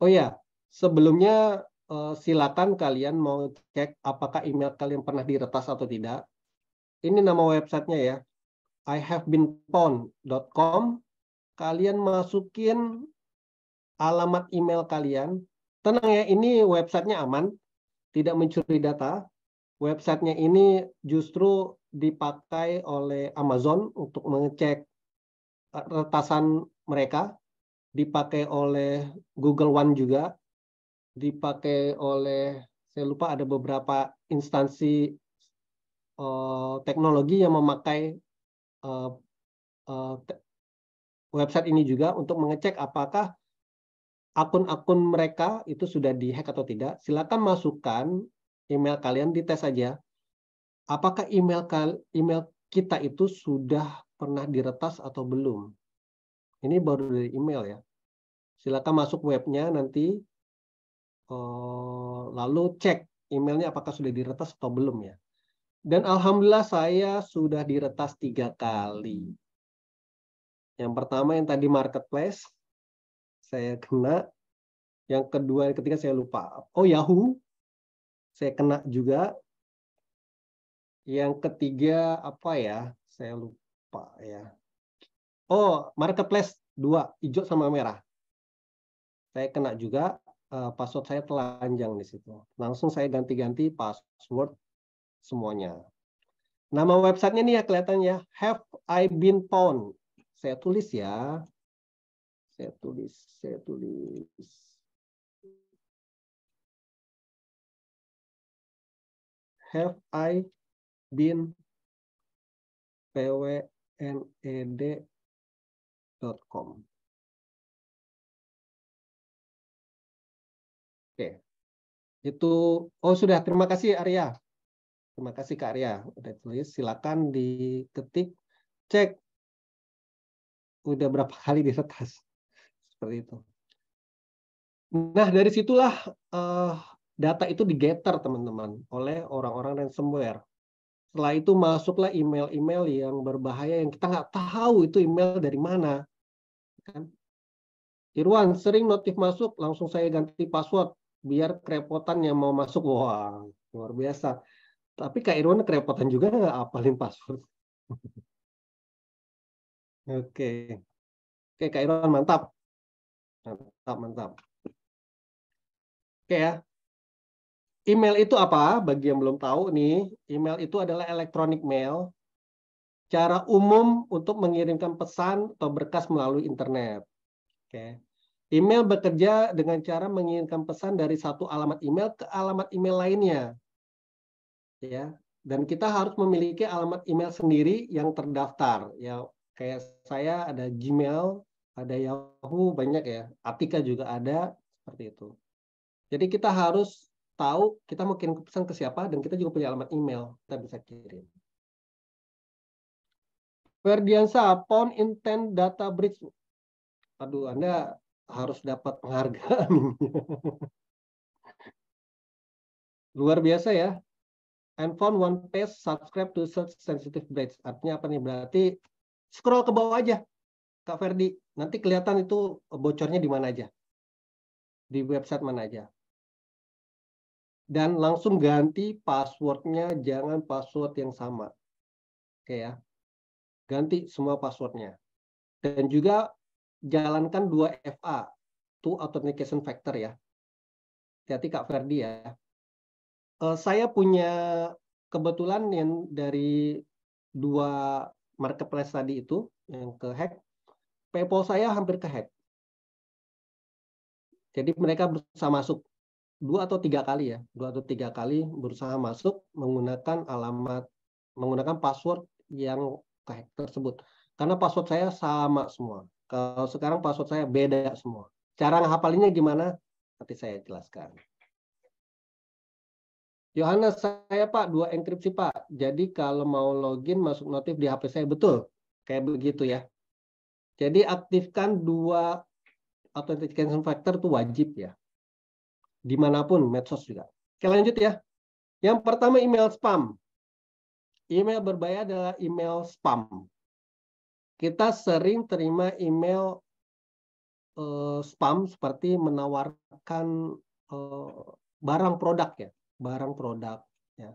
Oh ya, sebelumnya silakan kalian mau cek apakah email kalian pernah diretas atau tidak. Ini nama websitenya ya, ihavebeenpwned.com. Kalian masukin alamat email kalian. Tenang ya, ini websitenya aman, tidak mencuri data. Websitenya ini justru dipakai oleh Amazon untuk mengecek retasan mereka, dipakai oleh Google One juga, dipakai oleh, saya lupa ada beberapa instansi teknologi yang memakai website ini juga untuk mengecek apakah akun-akun mereka itu sudah dihack atau tidak. Silakan masukkan email kalian, dites saja. Apakah email kita itu sudah pernah diretas atau belum? Ini baru dari email ya. Silakan masuk webnya nanti, lalu cek emailnya apakah sudah diretas atau belum ya. Dan alhamdulillah saya sudah diretas 3 kali. Yang pertama yang tadi marketplace, saya kena. Yang kedua, yang ketiga saya lupa. Oh Yahoo, saya kena juga. Yang ketiga apa ya? Saya lupa ya. Oh, marketplace 2, hijau sama merah. Saya kena juga, password saya telanjang di situ. Langsung saya ganti-ganti password semuanya. Nama websitenya nih ya kelihatannya, Have I Been Pwned. Saya tulis ya. Saya tulis. Have I been pwned.com. Oke. Itu, oh sudah, terima kasih Arya. Terima kasih Kak Arya. Udah tulis, silakan diketik, cek udah berapa kali diretas. Seperti itu. Nah, dari situlah data itu digetter teman-teman oleh orang-orang ransomware. Setelah itu masuklah email-email yang berbahaya yang kita nggak tahu itu email dari mana. Kan? Irwan sering notif masuk, langsung saya ganti password biar kerepotan yang mau masuk. Wah, luar biasa. Tapi Kak Irwan kerepotan juga nggak hafalin password. Oke. Oke, Kak Irwan mantap. Mantap. Oke ya. Email itu apa? Bagi yang belum tahu nih, email itu adalah electronic mail. Cara umum untuk mengirimkan pesan atau berkas melalui internet. Oke. Email bekerja dengan cara mengirimkan pesan dari satu alamat email ke alamat email lainnya. Ya. Dan kita harus memiliki alamat email sendiri yang terdaftar. Ya, kayak saya ada Gmail, ada Yahoo, banyak ya. Atika juga ada, seperti itu. Jadi kita harus tahu kita mau kirim pesan ke siapa, dan kita juga punya alamat email, kita bisa kirim. Ferdiansa, Pwned Intent Data Breach. Aduh, Anda harus dapat penghargaan. Luar biasa ya. And found one page subscribe to search sensitive breach. Artinya apa nih? Berarti scroll ke bawah aja, Kak Ferdi. Nanti kelihatan itu bocornya di mana aja. Di website mana aja. Dan langsung ganti passwordnya, jangan password yang sama. Oke ya. Ganti semua passwordnya. Dan juga jalankan 2FA, Two Authentication Factor ya. Hati-hati Kak Ferdi ya. Saya punya kebetulan yang dari 2 marketplace tadi itu, yang ke hack, PayPal saya hampir ke hack. Jadi mereka berusaha masuk 2 atau 3 kali ya, 2 atau 3 kali berusaha masuk menggunakan password yang kehack tersebut. Karena password saya sama semua. Kalau sekarang password saya beda semua. Cara nghafalinnya gimana? Nanti saya jelaskan. Yohanes, saya Pak 2 enkripsi Pak. Jadi kalau mau login masuk notif di HP saya, betul. Kayak begitu ya. Jadi aktifkan 2 authentication factor itu wajib ya. Dimanapun medsos juga. Oke, lanjut ya. Yang pertama email spam. Email berbahaya adalah email spam. Kita sering terima email spam seperti menawarkan barang produk ya, barang produk ya.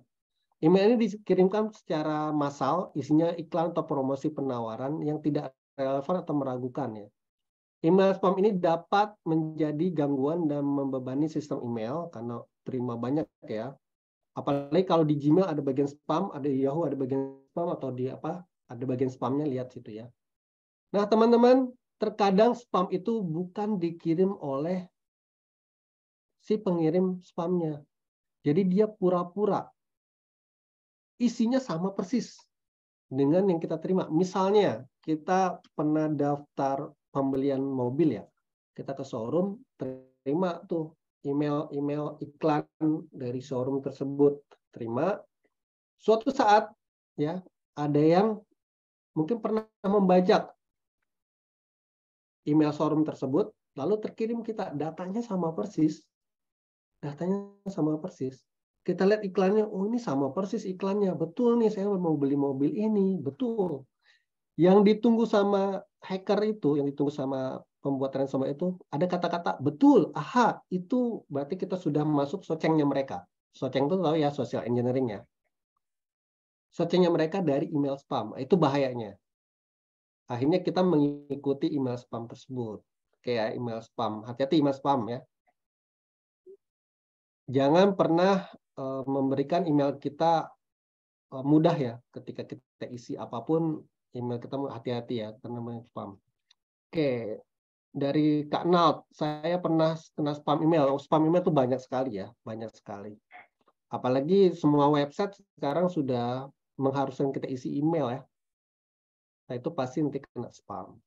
Email ini dikirimkan secara massal, isinya iklan atau promosi penawaran yang tidak relevan atau meragukan ya. Email spam ini dapat menjadi gangguan dan membebani sistem email karena terima banyak ya. Apalagi kalau di Gmail ada bagian spam, ada di Yahoo ada bagian spam, atau di ada bagian spamnya, lihat situ ya. Nah, teman-teman, terkadang spam itu bukan dikirim oleh si pengirim spamnya. Jadi dia pura-pura. Isinya sama persis dengan yang kita terima. Misalnya, kita pernah daftar pembelian mobil ya. Kita ke showroom, terima tuh email iklan dari showroom tersebut. Terima. Suatu saat ya, ada yang mungkin pernah membajak email showroom tersebut, lalu terkirim kita, datanya sama persis. Datanya sama persis. Kita lihat iklannya, oh ini sama persis iklannya. Betul nih, saya mau beli mobil ini. Betul. Yang ditunggu sama hacker itu, yang ditunggu sama pembuat ransomware itu, ada kata-kata betul, aha, itu berarti kita sudah masuk socengnya mereka. Soceng itu tahu ya, social engineering-nya. Socengnya mereka dari email spam, itu bahayanya. Akhirnya kita mengikuti email spam tersebut. Kayak email spam, hati-hati email spam ya. Jangan pernah memberikan email kita mudah ya, ketika kita isi apapun, email kita hati-hati ya, karena email spam. Oke. Dari Kak Nalt, saya pernah kena spam email. Spam email itu banyak sekali ya, banyak sekali. Apalagi semua website sekarang sudah mengharuskan kita isi email ya. Nah, itu pasti nanti kena spam.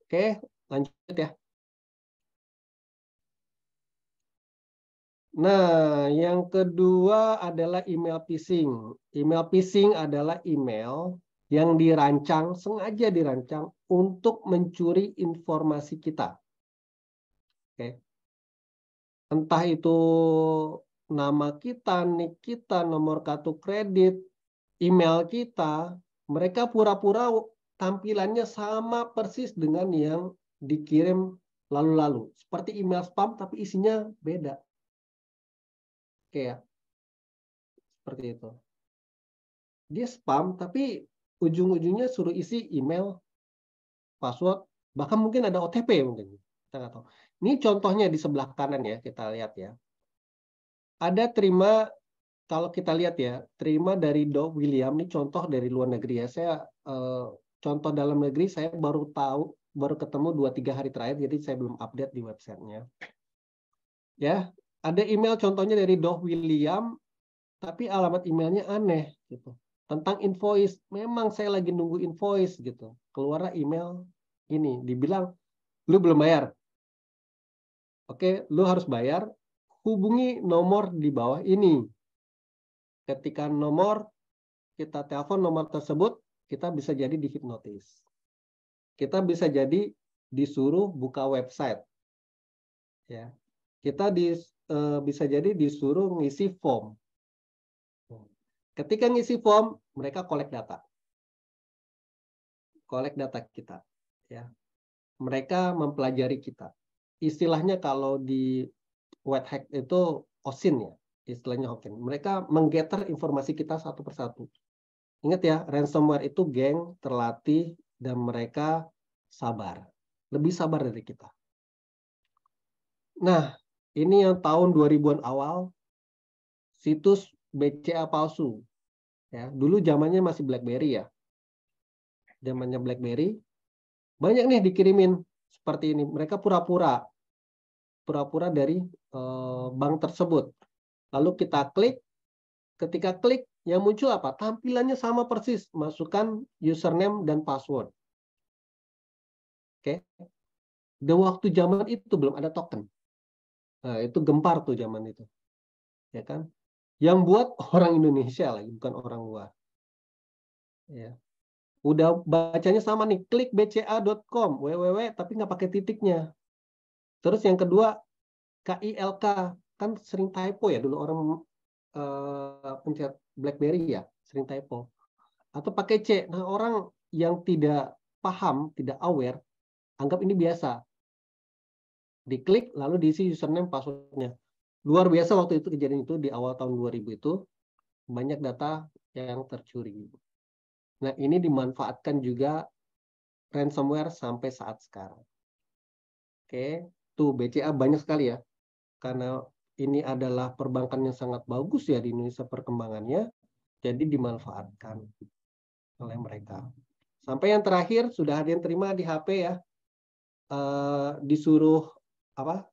Oke, lanjut ya. Nah, yang kedua adalah email phishing. Email phishing adalah email yang dirancang, sengaja dirancang untuk mencuri informasi kita. Oke. Entah itu nama kita, nik kita, nomor kartu kredit, email kita, mereka pura-pura tampilannya sama persis dengan yang dikirim lalu-lalu. Seperti email spam tapi isinya beda. Oke ya. Seperti itu. Dia spam tapi ujung-ujungnya suruh isi email, password, bahkan mungkin ada OTP mungkin. Kita nggak tahu. Ini contohnya di sebelah kanan ya, kita lihat ya. Ada terima, kalau kita lihat ya, terima dari Do William, ini contoh dari luar negeri ya. Saya contoh dalam negeri saya baru ketemu 2-3 hari terakhir, jadi saya belum update di websitenya. Ya, ada email contohnya dari Do William, tapi alamat emailnya aneh gitu. Tentang invoice, memang saya lagi nunggu invoice gitu. Keluarlah email ini, dibilang lu belum bayar. Oke, lu harus bayar. Hubungi nomor di bawah ini. Ketika nomor kita telepon nomor tersebut, kita bisa jadi dihipnotis. Kita bisa jadi disuruh buka website. Ya. Kita bisa jadi disuruh ngisi form. Ketika ngisi form, mereka collect data. Collect data kita. Ya. Mereka mempelajari kita. Istilahnya kalau di white hack itu OSIN ya. Istilahnya OSIN. Mereka menggetter informasi kita satu persatu. Ingat ya, ransomware itu geng, terlatih, dan mereka sabar. Lebih sabar dari kita. Nah, ini yang tahun 2000-an awal, situs BCA palsu. Ya, dulu zamannya masih BlackBerry ya. Zamannya BlackBerry, banyak nih dikirimin seperti ini. Mereka pura-pura dari bank tersebut. Lalu kita klik, ketika klik, yang muncul apa? Tampilannya sama persis, masukkan username dan password. Oke. Dan waktu zaman itu belum ada token. Nah, itu gempar tuh zaman itu. Ya kan? Yang buat orang Indonesia lagi, bukan orang luar. Ya. Udah bacanya sama nih, klik bca.com, www, tapi nggak pakai titiknya. Terus yang kedua, KILK, kan sering typo ya dulu orang pencet BlackBerry ya, sering typo. Atau pakai C. Nah, orang yang tidak paham, tidak aware, anggap ini biasa. Diklik, lalu diisi username, passwordnya. Luar biasa waktu itu kejadian itu di awal tahun 2000 itu, banyak data yang tercuri. Nah, ini dimanfaatkan juga ransomware sampai saat sekarang. Oke, tuh BCA banyak sekali ya. Karena ini adalah perbankan yang sangat bagus ya di Indonesia perkembangannya, jadi dimanfaatkan oleh mereka. Sampai yang terakhir, sudah ada yang terima di HP ya, disuruh apa?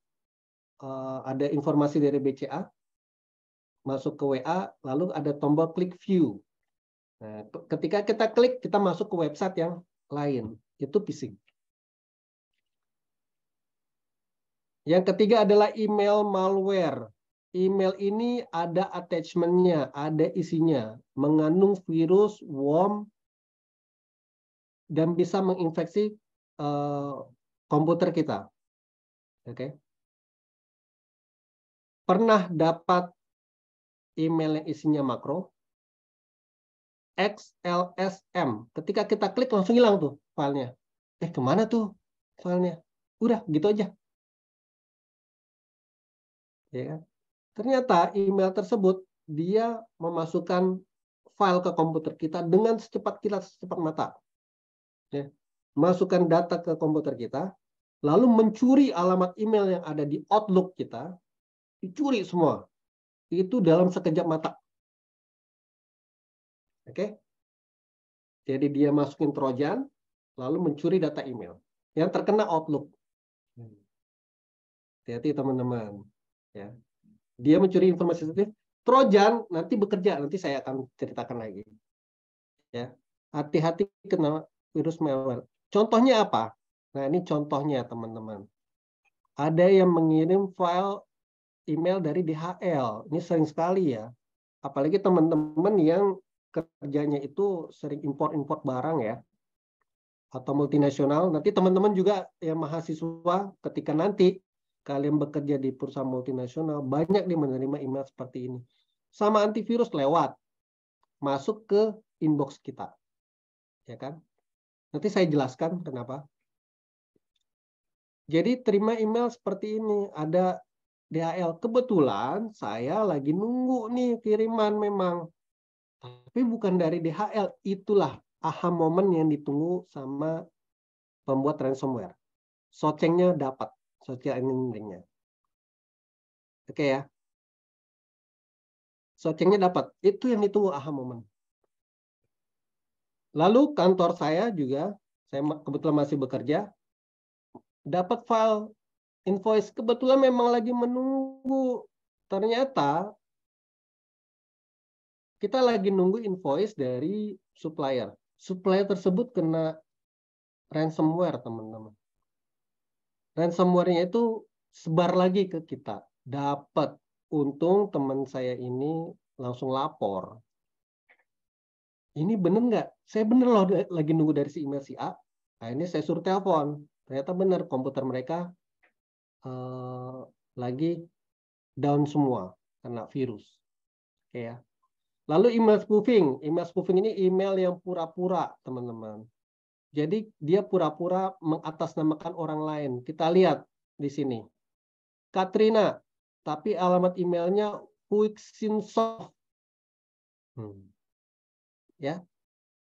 Ada informasi dari BCA, masuk ke WA, lalu ada tombol klik view. Nah, ketika kita klik, kita masuk ke website yang lain. Itu phishing. Yang ketiga adalah email malware. Email ini ada attachment-nya, ada isinya. Mengandung virus, worm, dan bisa menginfeksi komputer kita. Oke. Pernah dapat email yang isinya makro? XLSM. Ketika kita klik langsung hilang tuh filenya. Kemana tuh filenya? Udah gitu aja. Ya kan? Ternyata email tersebut dia memasukkan file ke komputer kita dengan secepat kilat, secepat mata. Ya. Masukkan data ke komputer kita, lalu mencuri alamat email yang ada di Outlook kita, dicuri semua. Itu dalam sekejap mata. Oke, jadi dia masukin Trojan, lalu mencuri data email. Yang terkena Outlook. Hati-hati teman-teman. Ya, dia mencuri informasi sensitif. Trojan nanti bekerja, nanti saya akan ceritakan lagi. Ya, hati-hati kena virus malware. Contohnya apa? Nah, ini contohnya teman-teman. Ada yang mengirim file email dari DHL. Ini sering sekali ya. Apalagi teman-teman yang kerjanya itu sering import-import barang ya, atau multinasional. Nanti teman-teman juga yang mahasiswa, ketika nanti kalian bekerja di perusahaan multinasional, banyak nih menerima email seperti ini. Sama antivirus lewat, masuk ke inbox kita. Ya kan? Nanti saya jelaskan kenapa. Jadi terima email seperti ini, ada DHL. Kebetulan saya lagi nunggu nih kiriman memang. Tapi bukan dari DHL, itulah aha momen yang ditunggu sama pembuat ransomware. Socengnya dapat, social engineering-nya. Oke ya. Socengnya dapat, itu yang ditunggu aha momen. Lalu kantor saya juga, saya kebetulan masih bekerja, dapat file invoice, kebetulan memang lagi menunggu. Ternyata kita lagi nunggu invoice dari supplier. Supplier tersebut kena ransomware, teman-teman. Ransomware-nya itu sebar lagi ke kita. Dapat. Untung teman saya ini langsung lapor. Ini bener nggak? Saya bener loh lagi nunggu dari si email si A. Nah, ini saya suruh telepon. Ternyata bener, komputer mereka lagi down semua. Kena virus. Oke ya. Lalu email spoofing. Email spoofing ini email yang pura-pura, teman-teman. Jadi dia pura-pura mengatasnamakan orang lain. Kita lihat di sini. Katrina, tapi alamat emailnya Huixinsoft. Ya.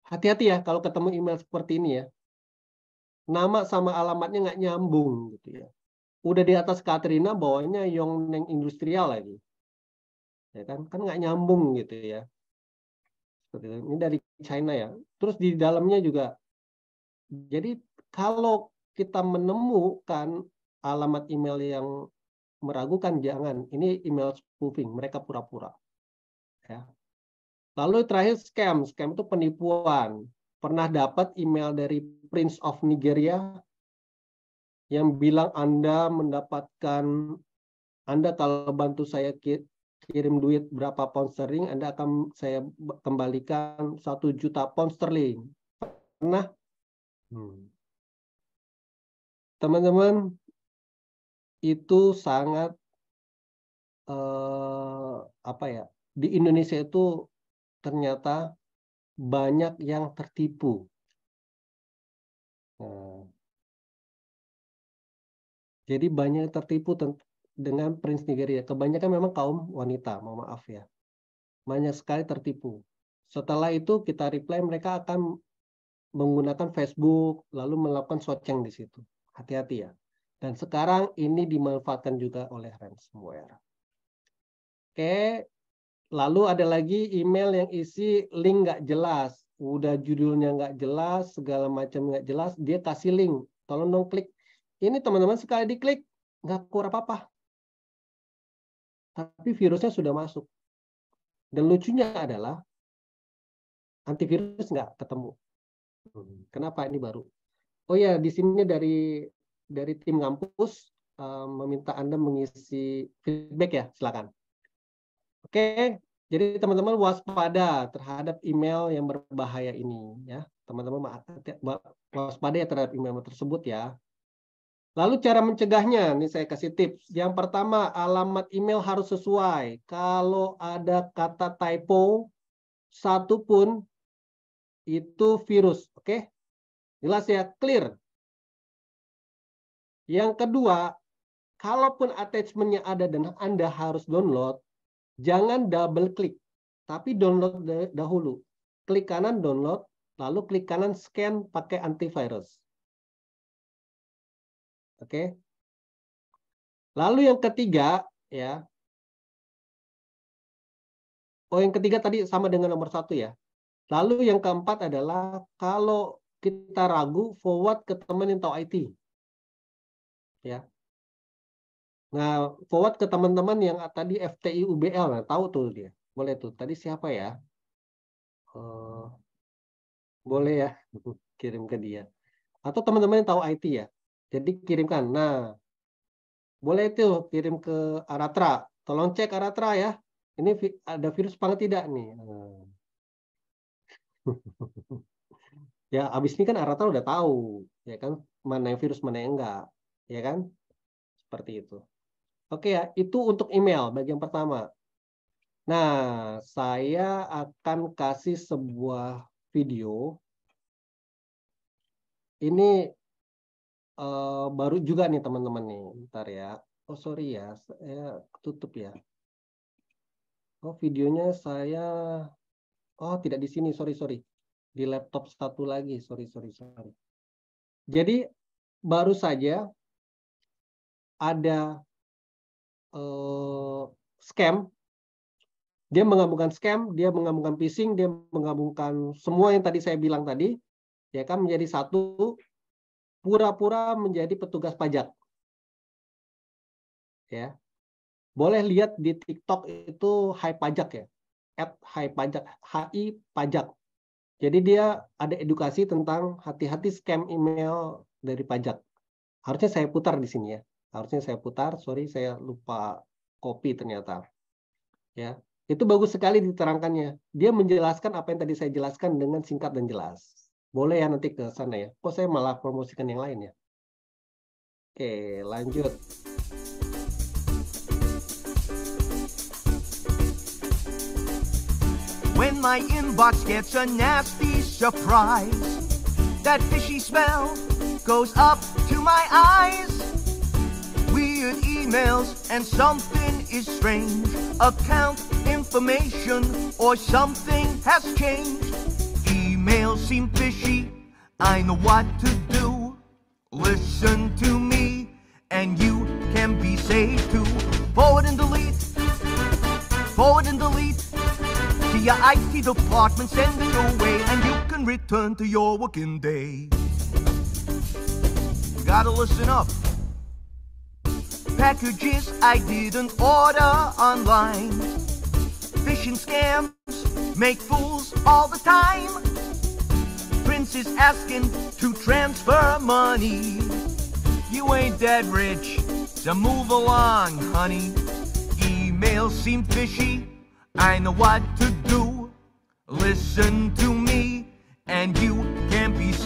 Hati-hati ya kalau ketemu email seperti ini ya. Nama sama alamatnya nggak nyambung gitu ya. Udah di atas Katrina, bawahnya Yongneng Industrial lagi. Ya kan nggak nyambung gitu ya. Ini dari China ya. Terus di dalamnya juga. Jadi kalau kita menemukan alamat email yang meragukan, jangan. Ini email spoofing, mereka pura-pura. Ya. Lalu terakhir scam. Scam itu penipuan. Pernah dapat email dari Prince of Nigeria yang bilang Anda kalau bantu saya kirim duit berapa pound sterling, Anda akan saya kembalikan 1 juta pound sterling. pernah teman-teman itu sangat apa ya, di Indonesia itu ternyata banyak yang tertipu. Jadi banyak yang tertipu dengan Prince Nigeria. Kebanyakan memang kaum wanita, mohon maaf ya. Banyak sekali tertipu. Setelah itu kita reply, mereka akan menggunakan Facebook, lalu melakukan shortchange di situ. Hati-hati ya. Dan sekarang ini dimanfaatkan juga oleh ransomware. Oke, lalu ada lagi email yang isi link nggak jelas. Udah judulnya nggak jelas, segala macam nggak jelas, dia kasih link. Tolong dong klik. Ini teman-teman sekali diklik, nggak keluar apa-apa. Tapi virusnya sudah masuk. Dan lucunya adalah, antivirus nggak ketemu. Kenapa ini baru? Oh ya, di sini dari tim kampus meminta Anda mengisi feedback ya, silakan. Oke, jadi teman-teman waspada terhadap email yang berbahaya ini ya. Teman-teman waspada ya terhadap email tersebut ya. Lalu cara mencegahnya, ini saya kasih tips. Yang pertama, alamat email harus sesuai. Kalau ada kata typo satu pun, itu virus. Oke? Jelas ya, clear. Yang kedua, kalaupun attachment-nya ada dan Anda harus download, jangan double klik, tapi download dahulu. Klik kanan download, lalu klik kanan scan pakai antivirus. Oke. Lalu yang ketiga ya. Oh, yang ketiga tadi sama dengan nomor 1 ya. Lalu yang keempat adalah kalau kita ragu, forward ke teman yang tahu IT. Ya. Nah, forward ke teman-teman yang tadi FTI UBL, nah, tahu tuh dia. Boleh tuh. Tadi siapa ya? Boleh ya, kirim ke dia. Atau teman-teman yang tahu IT ya. Jadi kirimkan. Nah, boleh tuh kirim ke Aratra. Tolong cek Aratra ya. Ini ada virus apa tidak nih? Ya, abis ini kan Aratra udah tahu, ya kan, mana yang virus, mana yang enggak, ya kan? Seperti itu. Oke ya, itu untuk email bagian pertama. Nah, saya akan kasih sebuah video. Ini baru juga nih teman-teman nih. Bentar ya. Oh sorry ya, saya tutup ya. Oh videonya saya, oh tidak di sini, sorry. Di laptop satu lagi, sorry. Jadi baru saja ada scam. Dia menggabungkan scam, dia menggabungkan phishing, dia menggabungkan semua yang tadi saya bilang tadi, ya kan, menjadi satu. Pura-pura menjadi petugas pajak. Ya. Boleh lihat di TikTok itu Hai Pajak ya. @Hai Pajak, HI Pajak. Jadi dia ada edukasi tentang hati-hati scam email dari pajak. Harusnya saya putar di sini ya. Harusnya saya putar, sorry saya lupa copy ternyata. Ya. Itu bagus sekali diterangkannya. Dia menjelaskan apa yang tadi saya jelaskan dengan singkat dan jelas. Boleh ya nanti ke sana ya. Kok saya malah promosikan yang lain ya? Oke, lanjut. When my inbox gets a nasty surprise, that fishy smell goes up to my eyes. Weird emails and something is strange. Account information or something has changed. Emails seem fishy, I know what to do. Listen to me, and you can be safe too. Forward and delete. To your IT department, send it away, and you can return to your working day. You gotta listen up. Packages I didn't order online. Phishing scams make fools all the time. Prince is asking to transfer money. You ain't that rich, so move along, honey. Emails seem fishy, I know what to do. Listen to me, and you can be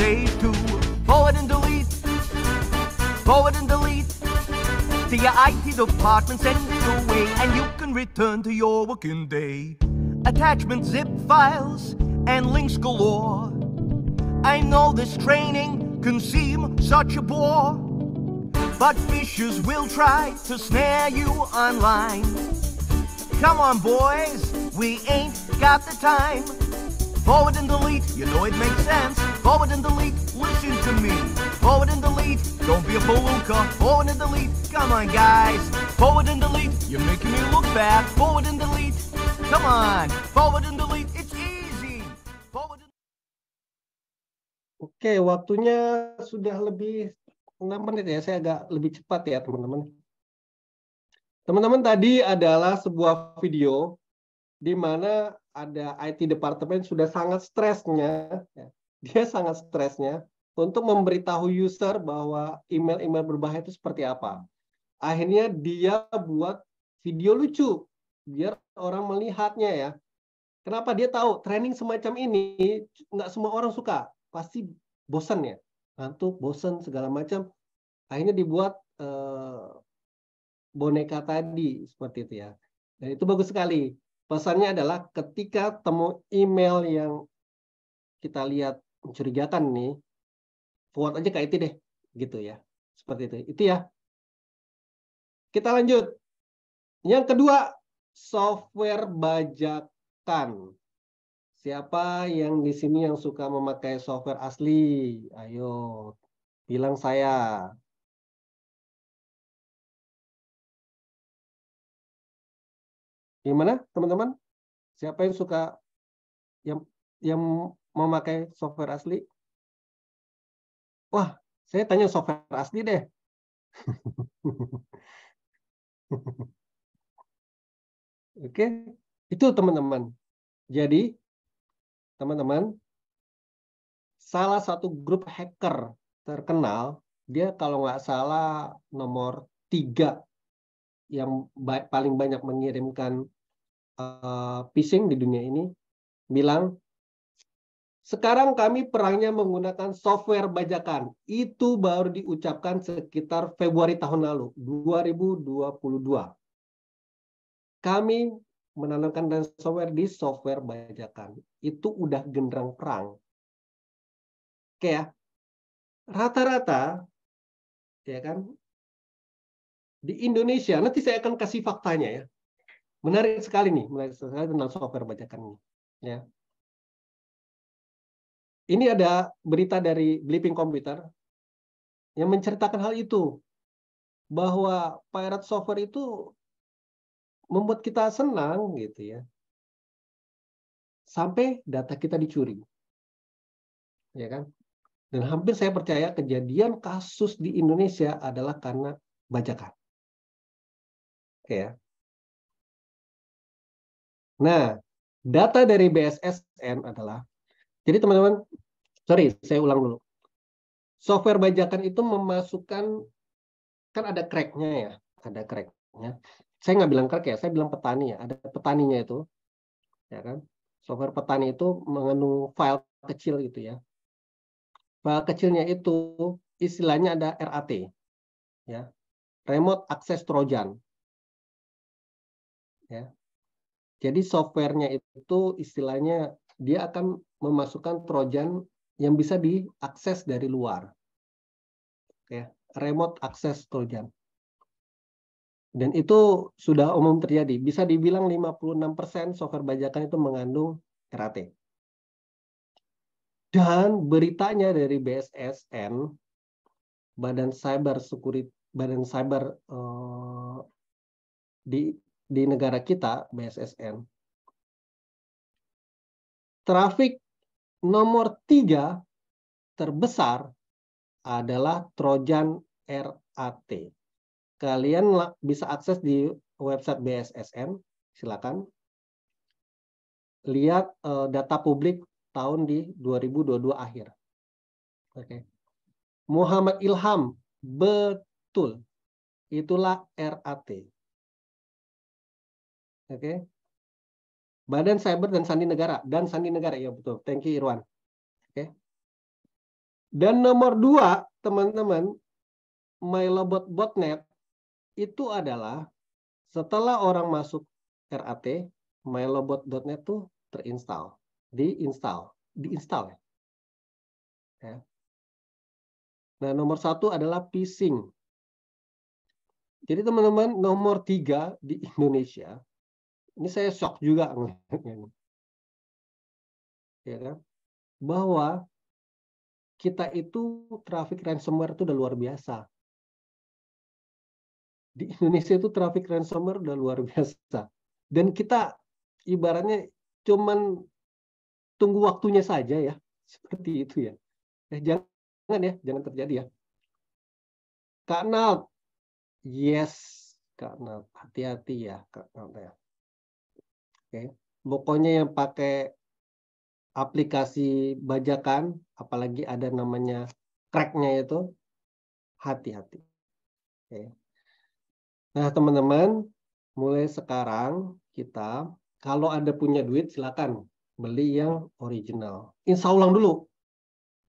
your IT department send it away, and you can return to your working day. Attachment zip files and links galore. I know this training can seem such a bore, but phishers will try to snare you online. Come on, boys, we ain't got the time. Forward and delete, you know it makes sense. Forward and delete, listen to me. Forward and delete, don't be a palooka. Forward and delete, come on, guys. Forward and delete, you're making me look bad. Forward and delete, come on. Forward and delete, it's easy. Forward and... Oke, waktunya sudah lebih 6 menit ya. Saya agak lebih cepat ya, teman-teman. Teman-teman, tadi adalah sebuah video di mana ada IT departemen sudah sangat stresnya, dia sangat stresnya untuk memberitahu user bahwa email-email berbahaya itu seperti apa. Akhirnya dia buat video lucu biar orang melihatnya ya. Kenapa dia tahu training semacam ini nggak semua orang suka, pasti bosan ya, ngantuk, bosan segala macam. Akhirnya dibuat boneka tadi seperti itu ya. Dan itu bagus sekali. Pesannya adalah ketika temu email yang kita lihat mencurigakan nih, forward aja ke IT deh, gitu ya. Seperti itu. Itu ya. Kita lanjut. Yang kedua, software bajakan. Siapa yang di sini yang suka memakai software asli? Ayo, bilang saya. Gimana, teman-teman? Siapa yang suka yang memakai software asli? Wah, saya tanya software asli deh. Oke, itu teman-teman. Jadi, teman-teman, salah satu grup hacker terkenal, dia kalau nggak salah nomor 3 yang paling banyak mengirimkan phishing di dunia ini, bilang, sekarang kami perangnya menggunakan software bajakan. Itu baru diucapkan sekitar Februari tahun lalu, 2022. Kami menanamkan ransomware di software bajakan. Itu udah genderang perang. Oke ya. Rata-rata, ya kan, di Indonesia, nanti saya akan kasih faktanya ya. Menarik sekali nih, menarik sekali tentang software bajakan ini. Ya. Ini ada berita dari Blipping Computer yang menceritakan hal itu. Bahwa pirate software itu membuat kita senang gitu ya. Sampai data kita dicuri. Ya kan? Dan hampir saya percaya kejadian kasus di Indonesia adalah karena bajakan. Oke ya. Nah, data dari BSSN adalah, jadi teman-teman, sorry, saya ulang dulu. Software bajakan itu memasukkan, kan ada crack-nya ya, ada crack-nya. Saya nggak bilang crack ya, saya bilang petani ya, ada petaninya itu, ya kan? Software petani itu mengandung file kecil gitu ya. File kecilnya itu istilahnya ada RAT, ya, Remote Access Trojan. Ya. Jadi softwarenya itu istilahnya dia akan memasukkan trojan yang bisa diakses dari luar. Ya, remote access trojan. Dan itu sudah umum terjadi. Bisa dibilang 56% software bajakan itu mengandung RAT. Dan beritanya dari BSSN, Badan Cyber Security, Badan Cyber di negara kita, BSSN, trafik nomor 3 terbesar adalah trojan RAT. Kalian bisa akses di website BSSN, silakan. Lihat data publik tahun di 2022 akhir. Oke. Muhammad Ilham, betul. Itulah RAT. Oke. Badan Cyber dan Sandi Negara. Ya betul. Thank you Irwan. Oke. Dan nomor 2, teman-teman, MyLobot Botnet itu adalah setelah orang masuk RAT, mylobot.net tuh diinstal ya. Ya. Nah, nomor 1 adalah phishing. Jadi teman-teman, nomor 3 di Indonesia, ini saya shock juga ngelihatnya, ya kan? Bahwa kita itu traffic ransomware itu udah luar biasa. Di Indonesia itu traffic ransomware udah luar biasa. Dan kita ibaratnya cuman tunggu waktunya saja ya. Seperti itu ya. Jangan terjadi ya. Kak Nalt, yes, Kak Nalt, hati-hati ya Kak Nalt ya. Oke. Pokoknya yang pakai aplikasi bajakan, apalagi ada namanya crack-nya itu, hati-hati. Oke. Nah, teman-teman, mulai sekarang kita, kalau Anda punya duit, silakan beli yang original. Install ulang dulu.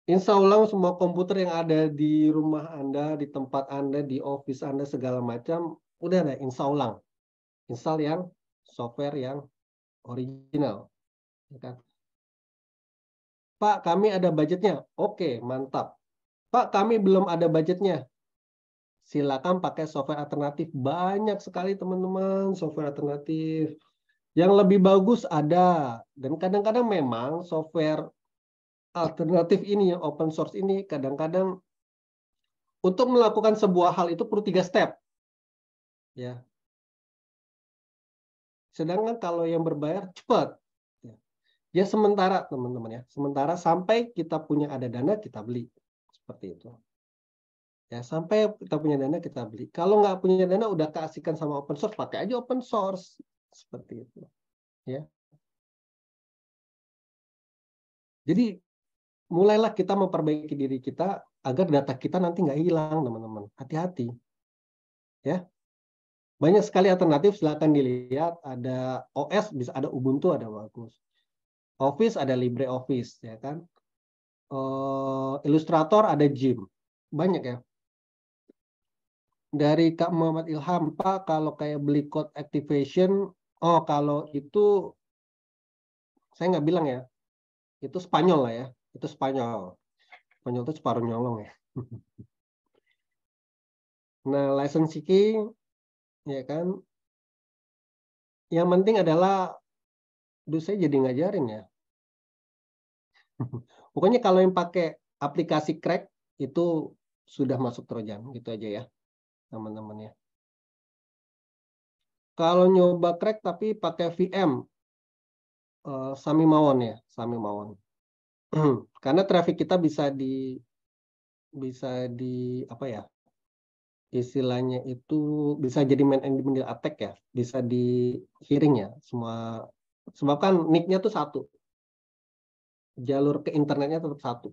Install ulang semua komputer yang ada di rumah Anda, di tempat Anda, di office Anda, segala macam. Udah ada, install ulang. Install yang software yang original. Ya kan? Pak, kami ada budgetnya. Oke, mantap. Pak, kami belum ada budgetnya. Silakan pakai software alternatif. Banyak sekali teman-teman software alternatif. Yang lebih bagus ada. Dan kadang-kadang memang software alternatif ini, yang open source ini, kadang-kadang untuk melakukan sebuah hal itu perlu 3 step. Ya. Sedangkan kalau yang berbayar cepat. Ya sementara teman-teman ya. Sementara sampai kita punya ada dana, kita beli. Seperti itu. Ya, sampai kita punya dana kita beli. Kalau nggak punya dana udah keasikan sama open source, pakai aja open source. Seperti itu. Ya. Jadi mulailah kita memperbaiki diri kita agar data kita nanti nggak hilang, teman-teman. Hati-hati. Ya. Banyak sekali alternatif, silakan dilihat. Ada OS, bisa ada Ubuntu, ada bagus. Office ada LibreOffice, ya kan. Illustrator ada Jim. Banyak ya. Dari Kak Muhammad Ilham, Pak, kalau kayak beli code activation, kalau itu saya nggak bilang ya, itu Spanyol lah ya, itu Spanyol. Spanyol itu separuh nyolong ya. Nah, license seeking, ya kan, yang penting adalah, saya jadi ngajarin ya. Pokoknya kalau yang pakai aplikasi crack, itu sudah masuk Trojan, gitu aja ya. Teman-teman ya. Kalau nyoba crack tapi pakai VM, Sami mawon ya, Sami mawon. Karena traffic kita bisa di apa ya? Istilahnya itu bisa jadi man in the middle attack ya, bisa di-hearing ya, semua sebab kan nick-nya tuh satu. Jalur ke internetnya tetap satu.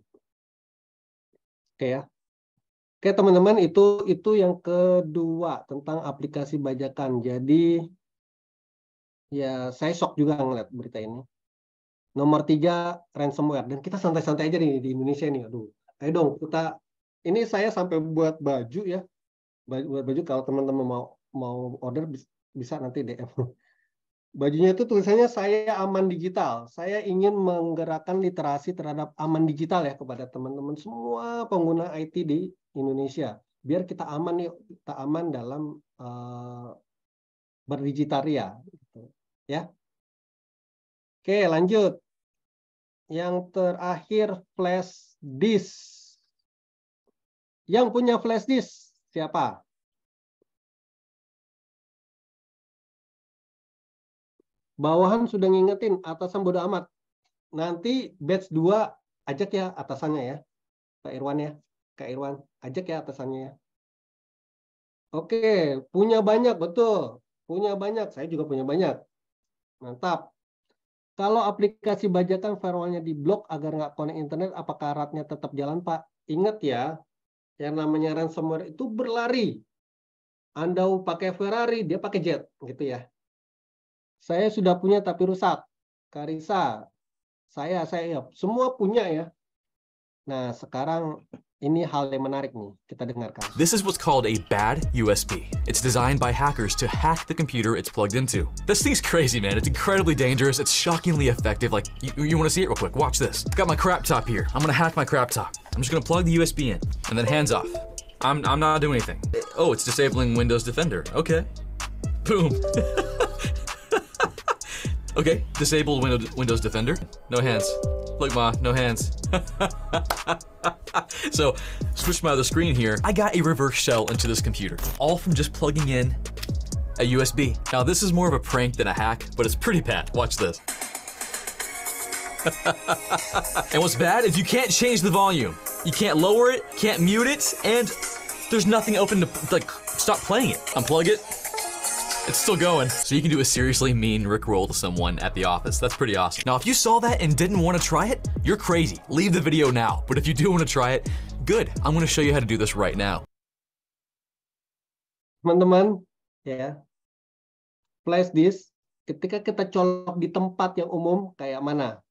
Oke ya. Oke teman-teman, itu yang kedua tentang aplikasi bajakan. Jadi ya saya shock juga ngeliat berita ini. Nomor 3 ransomware, dan kita santai-santai aja nih di Indonesia nih. Aduh, ayo dong kita. Ini saya sampai buat baju ya, buat baju kalau teman-teman mau order bisa nanti DM. Bajunya itu tulisannya saya aman digital. Saya ingin menggerakkan literasi terhadap aman digital ya kepada teman-teman semua pengguna IT di Indonesia. Biar kita aman nih, kita aman dalam berdigitaria. Gitu. Ya. Oke, lanjut. Yang terakhir, flash disk. Yang punya flash disk siapa? Bawahan sudah ngingetin, atasan bodo amat. Nanti batch 2 ajak ya atasannya ya. Pak Irwan ya. Kak Irwan, ajak ya atasannya ya. Oke, punya banyak, betul. Punya banyak, saya juga punya banyak. Mantap. Kalau aplikasi bajakan firewall-nya diblok agar nggak connect internet, apakah RAT-nya tetap jalan, Pak? Ingat ya, yang namanya ransomware itu berlari. Anda pakai Ferrari, dia pakai jet, gitu ya. Saya sudah punya tapi rusak. Karisa, saya semua punya ya. Nah, sekarang Ini hal yang menarik nih, kita dengarkan. This is what's called a bad USB. It's designed by hackers to hack the computer it's plugged into. This thing's crazy, man. It's incredibly dangerous. It's shockingly effective. Like, you want to see it real quick? Watch this. Got my crap top here. I'm gonna hack my crap top. I'm just gonna plug the USB in, and then hands off. I'm not doing anything. Oh, it's disabling Windows Defender. Okay. Boom. Okay, disabled Windows Defender. No hands. Look, Ma, no hands. So, switch my other screen here. I got a reverse shell into this computer, all from just plugging in a USB. Now, this is more of a prank than a hack, but it's pretty bad. Watch this. And what's bad is you can't change the volume. You can't lower it, can't mute it, and there's nothing open to, like, stop playing it. Unplug it. It's still going. So you can do a seriously mean Rickroll to someone at the office. That's pretty awesome. Now, if you saw that and didn't want to try it, you're crazy. Leave the video now. But if you do want to try it, good. I'm going to show you how to do this right now. Teman-teman, ya, flash disk ketika kita colok di tempat yang umum kayak mana?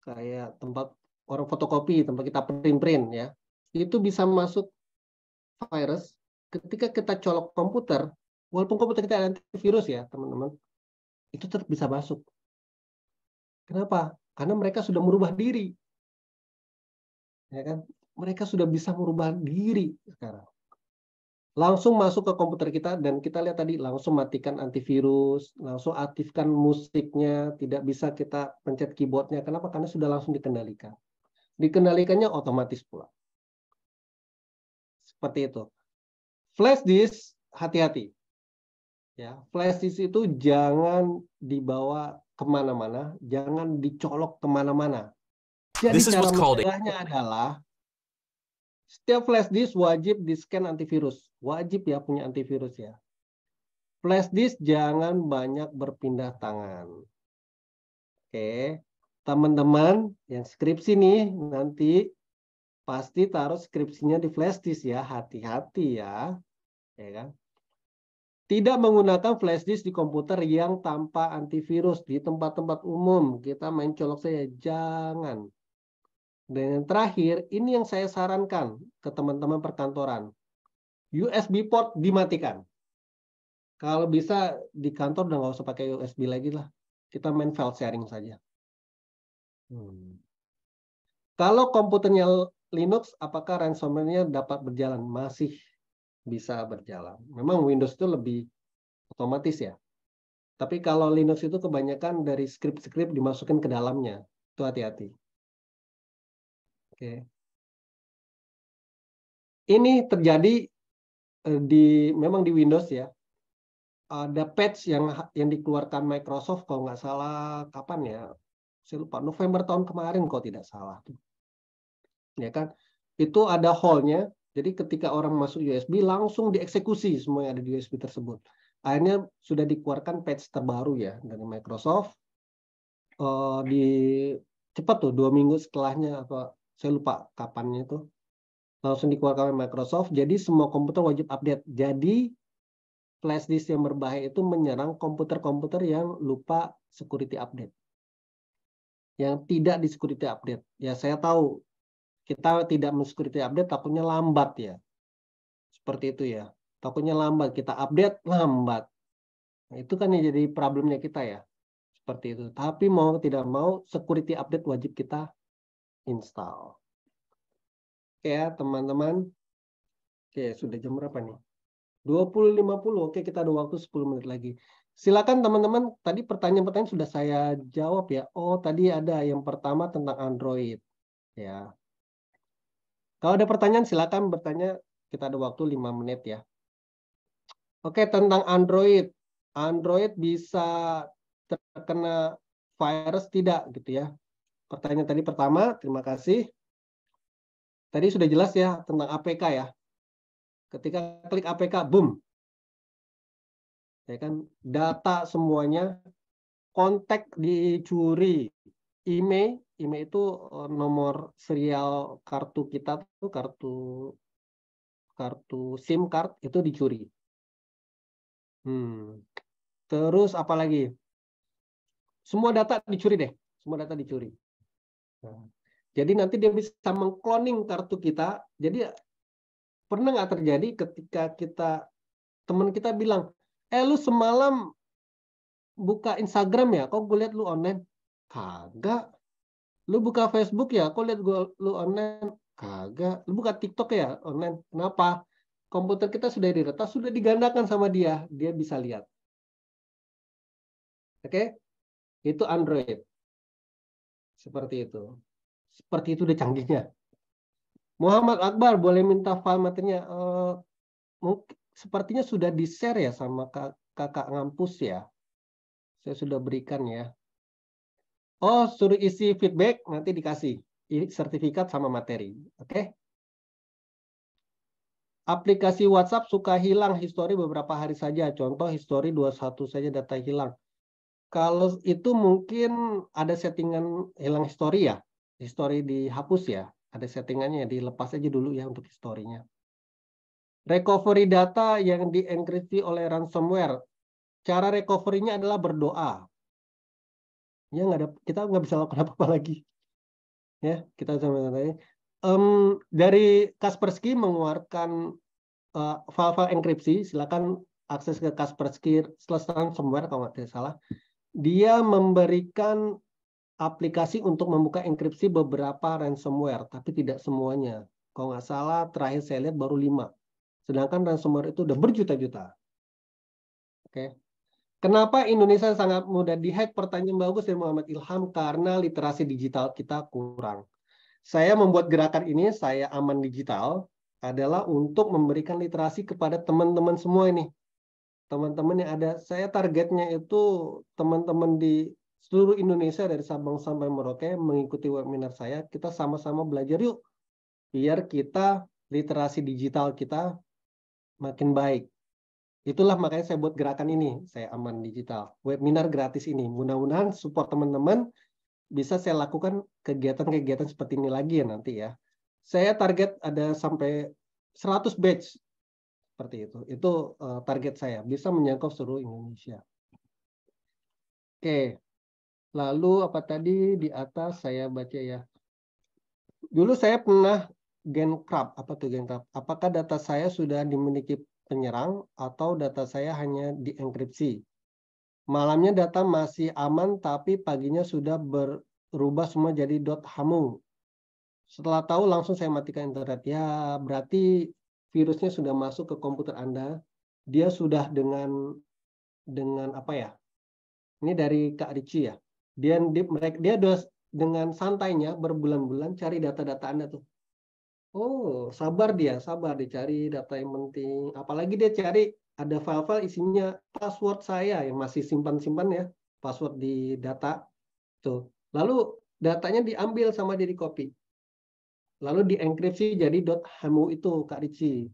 Kayak tempat orang fotokopi, tempat kita print ya. Itu bisa masuk virus ketika kita colok komputer. Walaupun komputer kita ada antivirus ya, teman-teman, itu tetap bisa masuk. Kenapa? Karena mereka sudah merubah diri. Ya kan? Mereka sudah bisa merubah diri sekarang. Langsung masuk ke komputer kita, dan kita lihat tadi, langsung matikan antivirus, langsung aktifkan musiknya, tidak bisa kita pencet keyboardnya. Kenapa? Karena sudah langsung dikendalikan. Dikendalikannya otomatis pula. Seperti itu. Flash disk, hati-hati. Ya, flash disk itu jangan dibawa kemana-mana, jangan dicolok kemana-mana. Jadi cara mencegahnya adalah setiap flash disk wajib di-scan antivirus, wajib ya punya antivirus ya. Flash disk jangan banyak berpindah tangan. Oke, teman-teman yang skripsi nih nanti pasti taruh skripsinya di flash disk ya, hati-hati ya, ya kan? Tidak menggunakan flash disk di komputer yang tanpa antivirus di tempat-tempat umum. Kita main colok saja, jangan. Dan yang terakhir, ini yang saya sarankan ke teman-teman perkantoran. USB port dimatikan. Kalau bisa di kantor udah nggak usah pakai USB lagi lah. Kita main file sharing saja. Kalau komputernya Linux, apakah ransomware-nya dapat berjalan? Masih bisa berjalan. Memang Windows itu lebih otomatis ya. Tapi kalau Linux itu kebanyakan dari skrip-skrip dimasukin ke dalamnya. Itu hati-hati. Oke. Ini terjadi memang di Windows ya. Ada patch yang dikeluarkan Microsoft kalau nggak salah kapan ya? Saya lupa, November tahun kemarin kalau tidak salah. Ya kan? Itu ada hole-nya. Jadi ketika orang masuk USB langsung dieksekusi semua yang ada di USB tersebut. Akhirnya sudah dikeluarkan patch terbaru ya dari Microsoft. Cepat tuh 2 minggu setelahnya, apa saya lupa kapannya itu. Langsung dikeluarkan oleh Microsoft. Jadi semua komputer wajib update. Jadi flash disk yang berbahaya itu menyerang komputer-komputer yang lupa security update. Yang tidak di security update. Ya saya tahu. Kita tidak men-security update, takutnya lambat ya. Seperti itu ya. Takutnya lambat. Kita update, lambat. Nah, itu kan yang jadi problemnya kita ya. Seperti itu. Tapi mau tidak mau, security update wajib kita install. Oke ya, teman-teman. Oke, sudah jam berapa nih? 20.50. Oke, kita ada waktu 10 menit lagi. Silakan teman-teman. Tadi pertanyaan-pertanyaan sudah saya jawab ya. Oh, tadi ada yang pertama tentang Android. Ya. Kalau ada pertanyaan, silakan bertanya. Kita ada waktu 5 menit ya. Oke, tentang Android. Android bisa terkena virus tidak gitu ya. Pertanyaan tadi pertama, terima kasih. Tadi sudah jelas ya tentang APK ya. Ketika klik APK, boom. Ya kan, data semuanya, kontak dicuri, email itu nomor serial kartu kita tuh, kartu SIM card itu dicuri. Terus apa lagi? Semua data dicuri deh, semua data dicuri. Nah, Jadi nanti dia bisa mengkloning kartu kita. Jadi pernah nggak terjadi ketika teman kita bilang, lu semalam buka Instagram ya, kok gue lihat lu online? Kagak. Lu buka Facebook ya, kok lihat lu online? Kagak. Lu buka TikTok ya online? Kenapa? Komputer kita sudah diretas, sudah digandakan sama dia. Dia bisa lihat. Oke? Itu Android. Seperti itu. Seperti itu udah canggihnya. Muhammad Akbar, boleh minta file materinya? Mungkin, sepertinya sudah di-share ya sama kakak ngampus ya. Saya sudah berikan ya. Oh, suruh isi feedback, nanti dikasih sertifikat sama materi. Oke? Aplikasi WhatsApp suka hilang histori beberapa hari saja. Contoh histori 21 saja data hilang. Kalau itu mungkin ada settingan hilang histori ya. Histori dihapus ya. Ada settingannya, dilepas aja dulu ya untuk historinya. Recovery data yang dienkripsi oleh ransomware. Cara recovery-nya adalah berdoa. Ya kita nggak bisa lakukan apa-apa lagi. Ya, kita sama-sama. Dari Kaspersky mengeluarkan file-file enkripsi. Silakan akses ke Kaspersky /ransomware kalau nggak salah. Dia memberikan aplikasi untuk membuka enkripsi beberapa ransomware, tapi tidak semuanya. Kalau nggak salah, terakhir saya lihat baru 5. Sedangkan ransomware itu udah berjuta-juta. Oke. Kenapa Indonesia sangat mudah dihack? Pertanyaan bagus dari Muhammad Ilham, karena literasi digital kita kurang. Saya membuat gerakan ini, saya aman digital, adalah untuk memberikan literasi kepada teman-teman semua ini. Teman-teman yang ada, saya targetnya itu teman-teman di seluruh Indonesia dari Sabang sampai Merauke mengikuti webinar saya. Kita sama-sama belajar yuk, biar kita literasi digital kita makin baik. Itulah makanya saya buat gerakan ini, saya aman digital. Webinar gratis ini, mudah-mudahan support teman-teman bisa saya lakukan kegiatan-kegiatan seperti ini lagi ya nanti ya. Saya target ada sampai 100 batch seperti itu. Itu target saya, bisa menjangkau seluruh Indonesia. Oke. Lalu apa tadi di atas saya baca ya. Dulu saya pernah GenCrab. Apa tuh GenCrab? Apakah data saya sudah dimiliki penyerang atau data saya hanya dienkripsi? Malamnya data masih aman tapi paginya sudah berubah semua jadi .hamu. Setelah tahu langsung saya matikan internet. Ya, berarti virusnya sudah masuk ke komputer Anda. Dia sudah dengan apa ya? Ini dari Kak Ricci ya. Dia udah dengan santainya berbulan-bulan cari data-data Anda tuh. Oh, sabar dicari data yang penting. Apalagi dia cari ada file-file isinya password saya yang masih simpan-simpan ya, password di data tuh. Lalu datanya diambil sama dia, di copy. Lalu dienkripsi jadi .hamu itu Kak Ricci.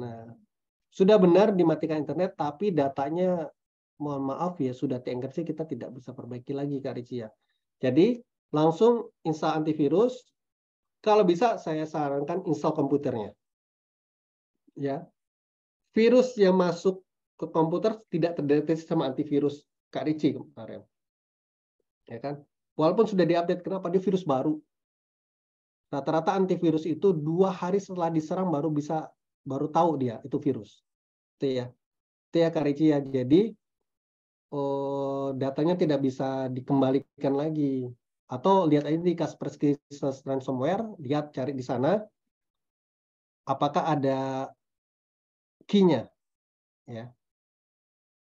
Nah, sudah benar dimatikan internet tapi datanya mohon maaf ya sudah dienkripsi, kita tidak bisa perbaiki lagi Kak Ricci ya. Jadi langsung install antivirus. Kalau bisa saya sarankan install komputernya. Ya. Virus yang masuk ke komputer tidak terdeteksi sama antivirus Kak Ricci kemarin. Ya kan? Walaupun sudah diupdate, kenapa dia virus baru? Rata-rata antivirus itu 2 hari setelah diserang baru tahu dia itu virus. Itu ya. Itu ya Kak Ricci ya. Jadi datanya tidak bisa dikembalikan lagi. Atau lihat aja di Kaspersky ransomware, lihat cari di sana apakah ada key-nya ya.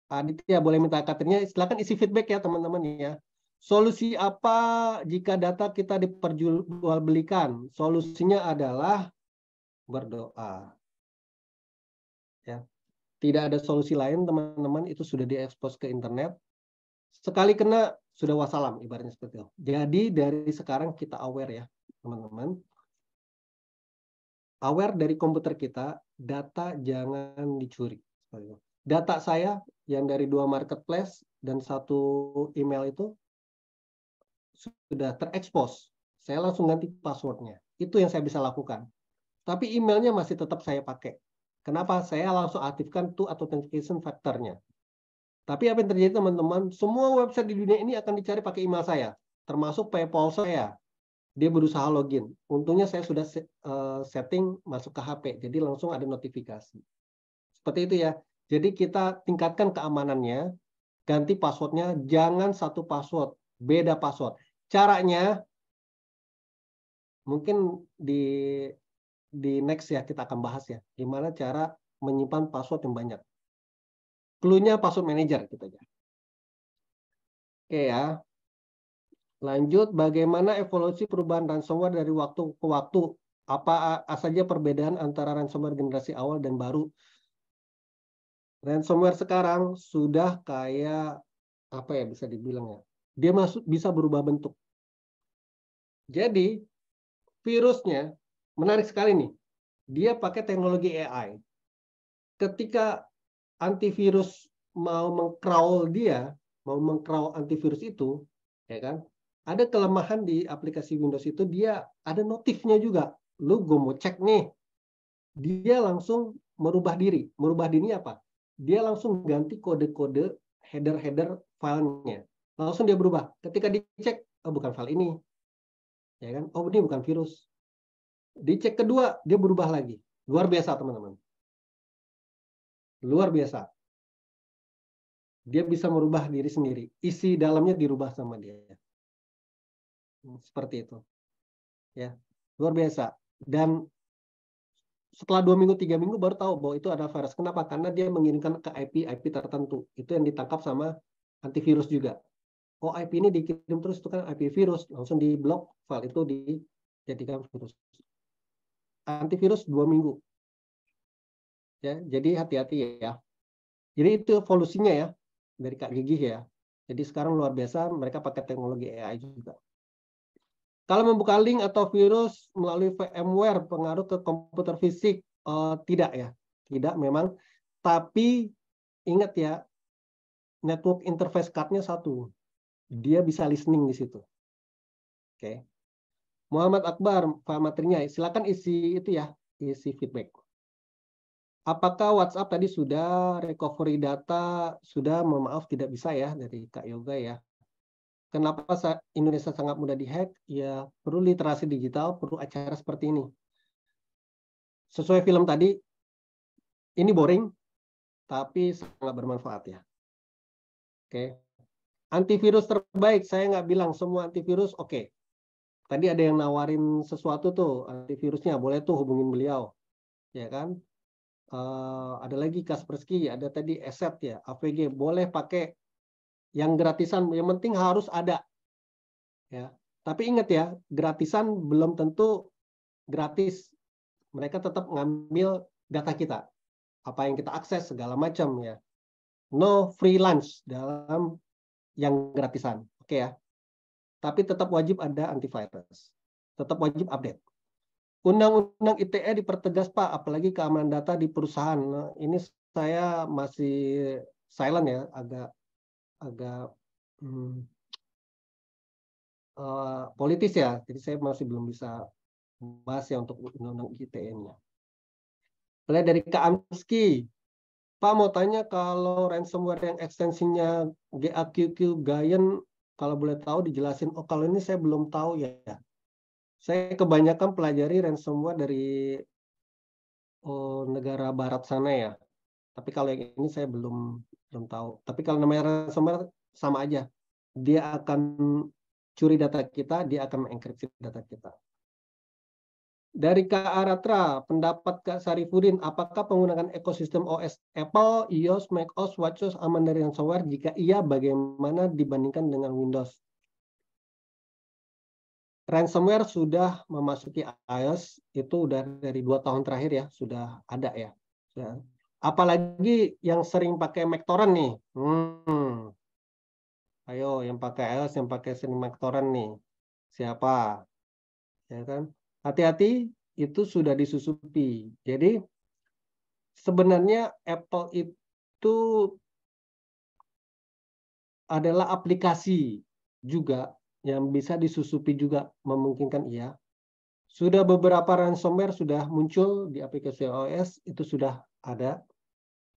Aditya boleh minta katernya, silakan isi feedback ya teman-teman ya. Solusi apa jika data kita diperjualbelikan? Solusinya adalah berdoa. Ya. Tidak ada solusi lain teman-teman, itu sudah diekspos ke internet. Sekali kena sudah wassalam ibaratnya seperti itu. Jadi dari sekarang kita aware ya teman-teman. Aware dari komputer kita, data jangan dicuri. Data saya yang dari 2 marketplace dan 1 email itu sudah terekspos. Saya langsung ganti passwordnya. Itu yang saya bisa lakukan. Tapi emailnya masih tetap saya pakai. Kenapa? Saya langsung aktifkan two authentication factor-nya. Tapi apa yang terjadi teman-teman? Semua website di dunia ini akan dicari pakai email saya. Termasuk PayPal saya. dia berusaha login. Untungnya saya sudah setting masuk ke HP, jadi langsung ada notifikasi. Seperti itu ya. Jadi kita tingkatkan keamanannya, ganti passwordnya, jangan satu password, beda password. Caranya mungkin di next ya kita akan bahas ya, gimana cara menyimpan password yang banyak. Clue-nya password manager gitu aja. Oke ya. Lanjut, bagaimana evolusi perubahan ransomware dari waktu ke waktu? Apa saja perbedaan antara ransomware generasi awal dan baru? Ransomware sekarang sudah kayak apa ya bisa dibilang ya? Dia bisa berubah bentuk. Jadi virusnya menarik sekali nih. Dia pakai teknologi AI. Ketika antivirus mau meng-crawl dia, mau meng-crawl antivirus itu, ya kan? Ada kelemahan di aplikasi Windows itu, dia ada notifnya juga. Lu gue mau cek nih. Dia langsung merubah diri. Merubah dirinya apa? Dia langsung ganti kode-kode header-header filenya. Langsung dia berubah. Ketika dicek, oh bukan file ini. Ya kan? Oh ini bukan virus. Dicek kedua, dia berubah lagi. Luar biasa teman-teman. Luar biasa. Dia bisa merubah diri sendiri. Isi dalamnya dirubah sama dia. Seperti itu. Ya, luar biasa. Dan setelah 2 minggu, 3 minggu baru tahu bahwa itu ada virus. Kenapa? Karena dia mengirimkan ke IP tertentu. Itu yang ditangkap sama antivirus juga. Oh, IP ini dikirim terus, itu kan IP virus. Langsung diblok, file itu dijadikan virus. Antivirus 2 minggu. Ya, jadi hati-hati ya. Jadi itu evolusinya ya dari Kak Gigih ya. Jadi sekarang luar biasa mereka pakai teknologi AI juga. Kalau membuka link atau virus melalui VMware pengaruh ke komputer fisik, tidak ya, tidak memang. Tapi ingat ya, network interface card-nya satu, dia bisa listening di situ. Oke. Muhammad Akbar, Pak materinya, silakan isi itu ya, isi feedback. Apakah WhatsApp tadi sudah recovery data, sudah, mohon maaf tidak bisa ya dari Kak Yoga ya. Kenapa Indonesia sangat mudah dihack? Ya, perlu literasi digital, perlu acara seperti ini. Sesuai film tadi, ini boring, tapi sangat bermanfaat ya. Oke. Antivirus terbaik, saya nggak bilang semua antivirus oke. Tadi ada yang nawarin sesuatu tuh, antivirusnya, boleh tuh hubungin beliau. Ya kan? Ada lagi Kaspersky, ada tadi Asset ya, AVG, boleh pakai yang gratisan, yang penting harus ada. Ya. Tapi ingat ya, gratisan belum tentu gratis. Mereka tetap ngambil data kita. Apa yang kita akses, segala macam ya. No free lunch dalam yang gratisan. Oke ya. Tapi tetap wajib ada antivirus. Tetap wajib update. Undang-undang ITE dipertegas Pak, apalagi keamanan data di perusahaan. Nah, ini saya masih silent ya, agak politis ya, jadi saya masih belum bisa bahas ya untuk undang-undang ITE-nya. Mulai dari Kak Amski, Pak mau tanya kalau ransomware yang ekstensinya GAQQ Giant, kalau boleh tahu dijelasin. Oh kalau ini saya belum tahu ya. Saya kebanyakan pelajari ransomware dari negara barat sana ya. Tapi kalau yang ini saya belum tahu. Tapi kalau namanya ransomware sama aja. Dia akan curi data kita, dia akan mengenkripsi data kita. Dari Kak Aratra, pendapat Kak Sarifudin, apakah penggunaan ekosistem OS Apple, iOS, macOS, WatchOS aman dari ransomware? Jika iya, bagaimana dibandingkan dengan Windows? Ransomware sudah memasuki iOS, itu udah dari 2 tahun terakhir ya, sudah ada ya. Apalagi yang sering pakai Mac-torrent nih. Ayo, yang pakai iOS, yang pakai sering Mac-torrent nih. Siapa? Ya kan? Hati-hati, itu sudah disusupi. Jadi, sebenarnya Apple itu adalah aplikasi juga yang bisa disusupi juga, memungkinkan iya. Sudah beberapa ransomware sudah muncul di aplikasi iOS, itu sudah ada.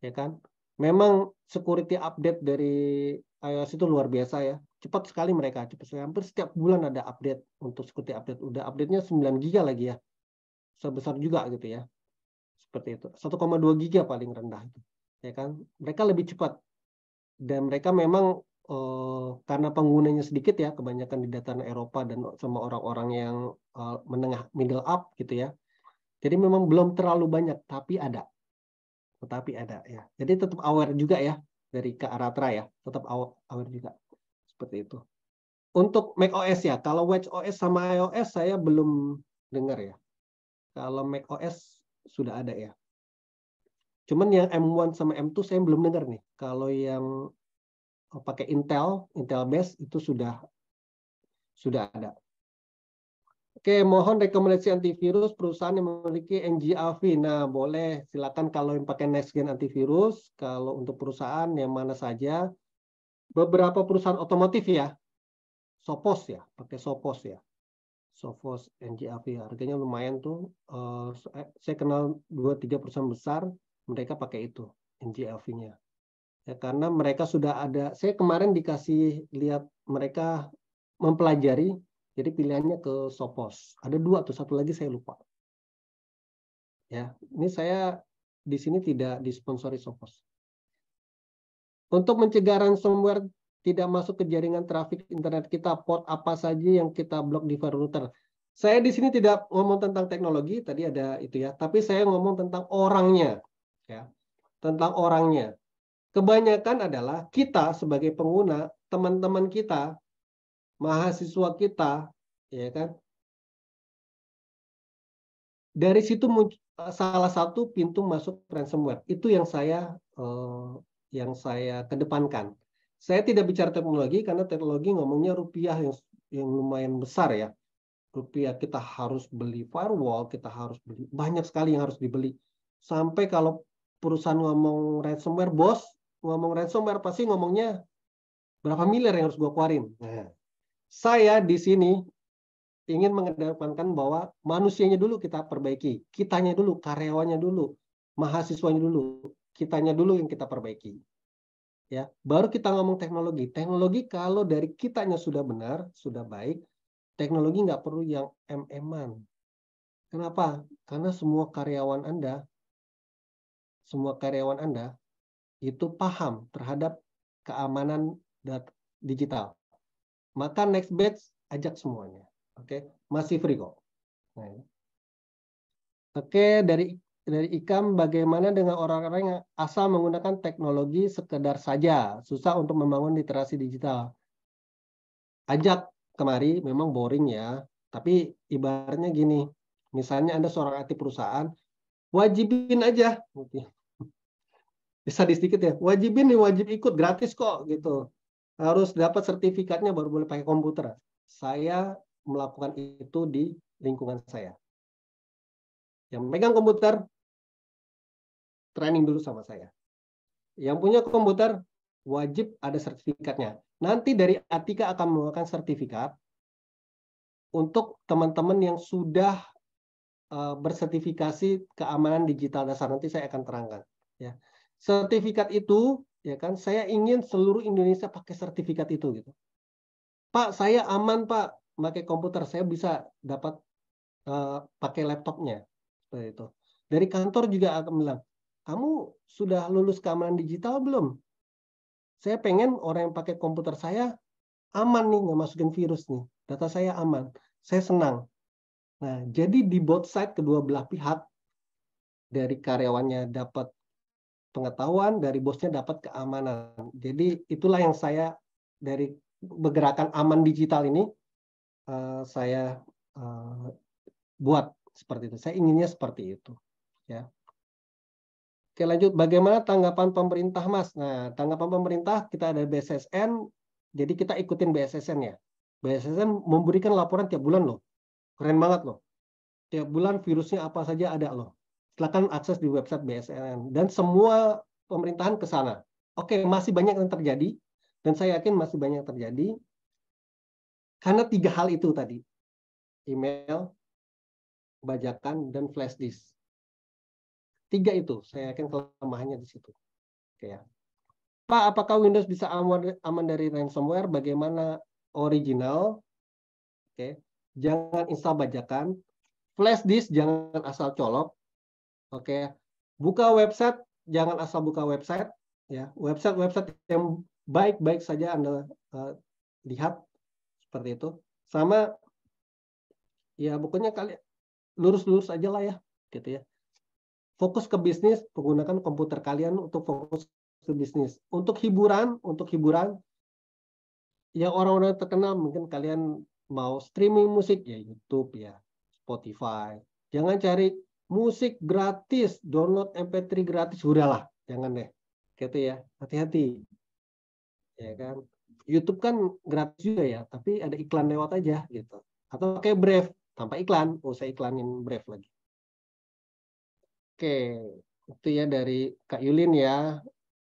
Ya kan? Memang security update dari iOS itu luar biasa ya. cepat sekali mereka, cepat sekali. Hampir setiap bulan ada update untuk security update. Udah update-nya 9 giga lagi ya. Sebesar juga gitu ya. Seperti itu. 1,2 giga paling rendah itu. Ya kan? Mereka lebih cepat. Dan mereka memang karena penggunanya sedikit ya, kebanyakan di dataran Eropa dan sama orang-orang yang menengah middle up gitu ya. Jadi memang belum terlalu banyak, tapi ada. Tetapi ada ya. Jadi tetap aware juga ya dari Kak Ratra ya, tetap aware juga. Seperti itu. Untuk macOS ya, kalau watchOS sama iOS saya belum dengar ya. Kalau macOS sudah ada ya. Cuman yang M1 sama M2 saya belum dengar nih. Kalau yang pakai Intel base itu sudah ada. Oke, mohon rekomendasi antivirus perusahaan yang memiliki NGAV. Nah, boleh silakan kalau yang pakai next gen antivirus. Kalau untuk perusahaan yang mana saja, beberapa perusahaan otomotif ya, Sophos ya, pakai Sophos ya. Sophos NGAV harganya lumayan tuh. Saya kenal 2-3 perusahaan besar, mereka pakai itu NGAV-nya. Ya, karena mereka sudah ada. Saya kemarin dikasih lihat mereka mempelajari, jadi pilihannya ke Sophos. Ada 2 atau 1 lagi saya lupa. Ya, ini saya di sini tidak disponsori Sophos. Untuk mencegah ransomware tidak masuk ke jaringan trafik internet kita, port apa saja yang kita blok di firewall router. Saya di sini tidak ngomong tentang teknologi, tadi ada itu ya, tapi saya ngomong tentang orangnya, ya, tentang orangnya. Kebanyakan adalah kita sebagai pengguna, teman-teman kita, mahasiswa kita, ya kan. Dari situ salah satu pintu masuk ransomware. Itu yang saya kedepankan. Saya tidak bicara teknologi karena teknologi ngomongnya rupiah yang lumayan besar ya. Rupiah kita harus beli firewall, kita harus beli banyak sekali yang harus dibeli. Sampai kalau perusahaan ngomong ransomware, bos ngomong ransomware pasti ngomongnya berapa miliar yang harus gua keluarin. Nah, saya di sini ingin mengedepankan bahwa manusianya dulu kita perbaiki, kitanya dulu, karyawannya dulu, mahasiswanya dulu, kitanya dulu yang kita perbaiki. Ya, baru kita ngomong teknologi. Teknologi kalau dari kitanya sudah benar, sudah baik, teknologi nggak perlu yang MM-an. Kenapa? Karena semua karyawan Anda itu paham terhadap keamanan digital. Maka next batch ajak semuanya. Oke, masih free kok. Nah, oke, dari IKAM, bagaimana dengan orang-orang yang asal menggunakan teknologi sekedar saja, susah untuk membangun literasi digital? Ajak kemari, memang boring ya, tapi ibaratnya gini, misalnya Anda seorang IT perusahaan, wajibin aja, bisa sedikit ya, wajibin nih, wajib ikut, gratis kok, gitu. Harus dapat sertifikatnya baru boleh pakai komputer. Saya melakukan itu di lingkungan saya. Yang megang komputer, training dulu sama saya. Yang punya komputer, wajib ada sertifikatnya. Nanti dari Atika akan mengeluarkan sertifikat untuk teman-teman yang sudah bersertifikasi keamanan digital dasar. Nanti saya akan terangkan. Ya. Sertifikat itu, ya kan, saya ingin seluruh Indonesia pakai sertifikat itu. Gitu. Pak, saya aman Pak, pakai komputer. Saya bisa dapat pakai laptopnya. Seperti itu. Dari kantor juga akan bilang, kamu sudah lulus keamanan digital belum? Saya pengen orang yang pakai komputer saya aman nih, nggak masukin virus nih. Data saya aman. Saya senang. Nah, jadi di both side kedua belah pihak, dari karyawannya dapat pengetahuan, dari bosnya dapat keamanan. Jadi itulah yang saya dari bergerakan aman digital ini saya buat seperti itu. Saya inginnya seperti itu. Ya. Oke, lanjut. Bagaimana tanggapan pemerintah, Mas? Nah, tanggapan pemerintah, kita ada BSSN, jadi kita ikutin BSSN-nya. BSSN memberikan laporan tiap bulan loh. Keren banget loh. Tiap bulan virusnya apa saja ada loh. Silakan akses di website BSSN. Dan semua pemerintahan ke sana. Oke, masih banyak yang terjadi. Dan saya yakin masih banyak yang terjadi. Karena 3 hal itu tadi. Email, bajakan, dan flash disk. 3 itu, saya yakin kelemahannya di situ. Oke ya. Pak, apakah Windows bisa aman dari ransomware? Bagaimana original? Oke, jangan install bajakan. Flash disk jangan asal colok. Oke, buka website jangan asal buka website. Ya, website yang baik-baik saja Anda lihat seperti itu. Sama, ya pokoknya kalian lurus-lurus aja lah ya, gitu ya. Fokus ke bisnis, menggunakan komputer kalian untuk fokus ke bisnis. Untuk hiburan, ya orang-orang terkenal mungkin kalian mau streaming musik ya YouTube ya, Spotify. Jangan cari musik gratis, download MP3 gratis, udahlah, jangan deh, gitu ya. Hati-hati, ya kan. YouTube kan gratis juga ya, tapi ada iklan lewat aja gitu. Atau pakai Brave tanpa iklan, saya iklanin Brave lagi. Oke, itu ya dari Kak Yulin ya.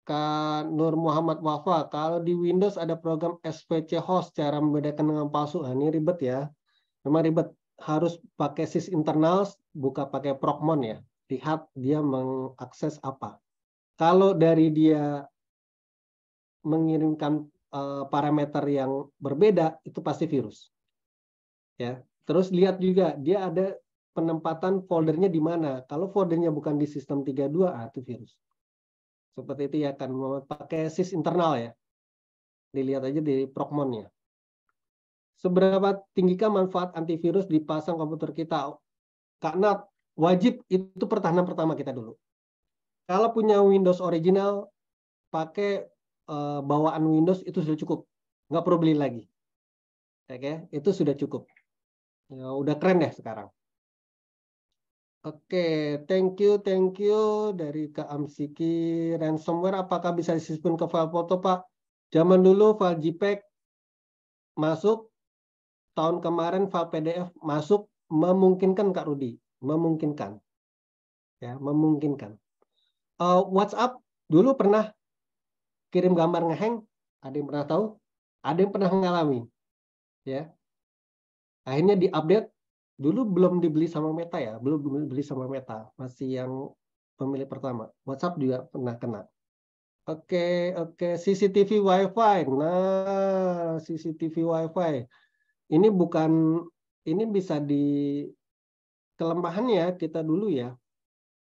Kak Nur Muhammad Wafa, kalau di Windows ada program SVC host, cara membedakan dengan palsu. Nah, ini ribet ya. Memang ribet. Harus pakai sys internals, buka pakai procmon ya. Lihat dia mengakses apa. Kalau dari dia mengirimkan parameter yang berbeda, itu pasti virus. Ya. Terus lihat juga dia ada penempatan foldernya di mana. Kalau foldernya bukan di sistem 32, itu virus. Seperti itu ya, kan pakai sys internal ya. Dilihat aja di procmonnya. Seberapa tinggikah manfaat antivirus dipasang komputer kita? Karena wajib itu pertahanan pertama kita dulu. Kalau punya Windows original, pakai bawaan Windows itu sudah cukup. Nggak perlu beli lagi. Oke, itu sudah cukup. Ya, udah keren deh sekarang. Oke, thank you dari Kak Amsiki. Ransomware apakah bisa disimpan ke file foto, Pak? Zaman dulu file JPEG masuk, tahun kemarin file PDF masuk, memungkinkan Kak Rudi, memungkinkan. Ya, memungkinkan. WhatsApp dulu pernah kirim gambar ngehang, ada yang pernah tahu? Ada yang pernah mengalami. Ya. Akhirnya diupdate. Dulu belum dibeli sama Meta ya, belum dibeli sama Meta, masih yang pemilik pertama. WhatsApp juga pernah kena. Oke, CCTV Wi-Fi. Nah, CCTV Wi-Fi. Ini bukan, ini bisa di kelemahannya kita dulu ya.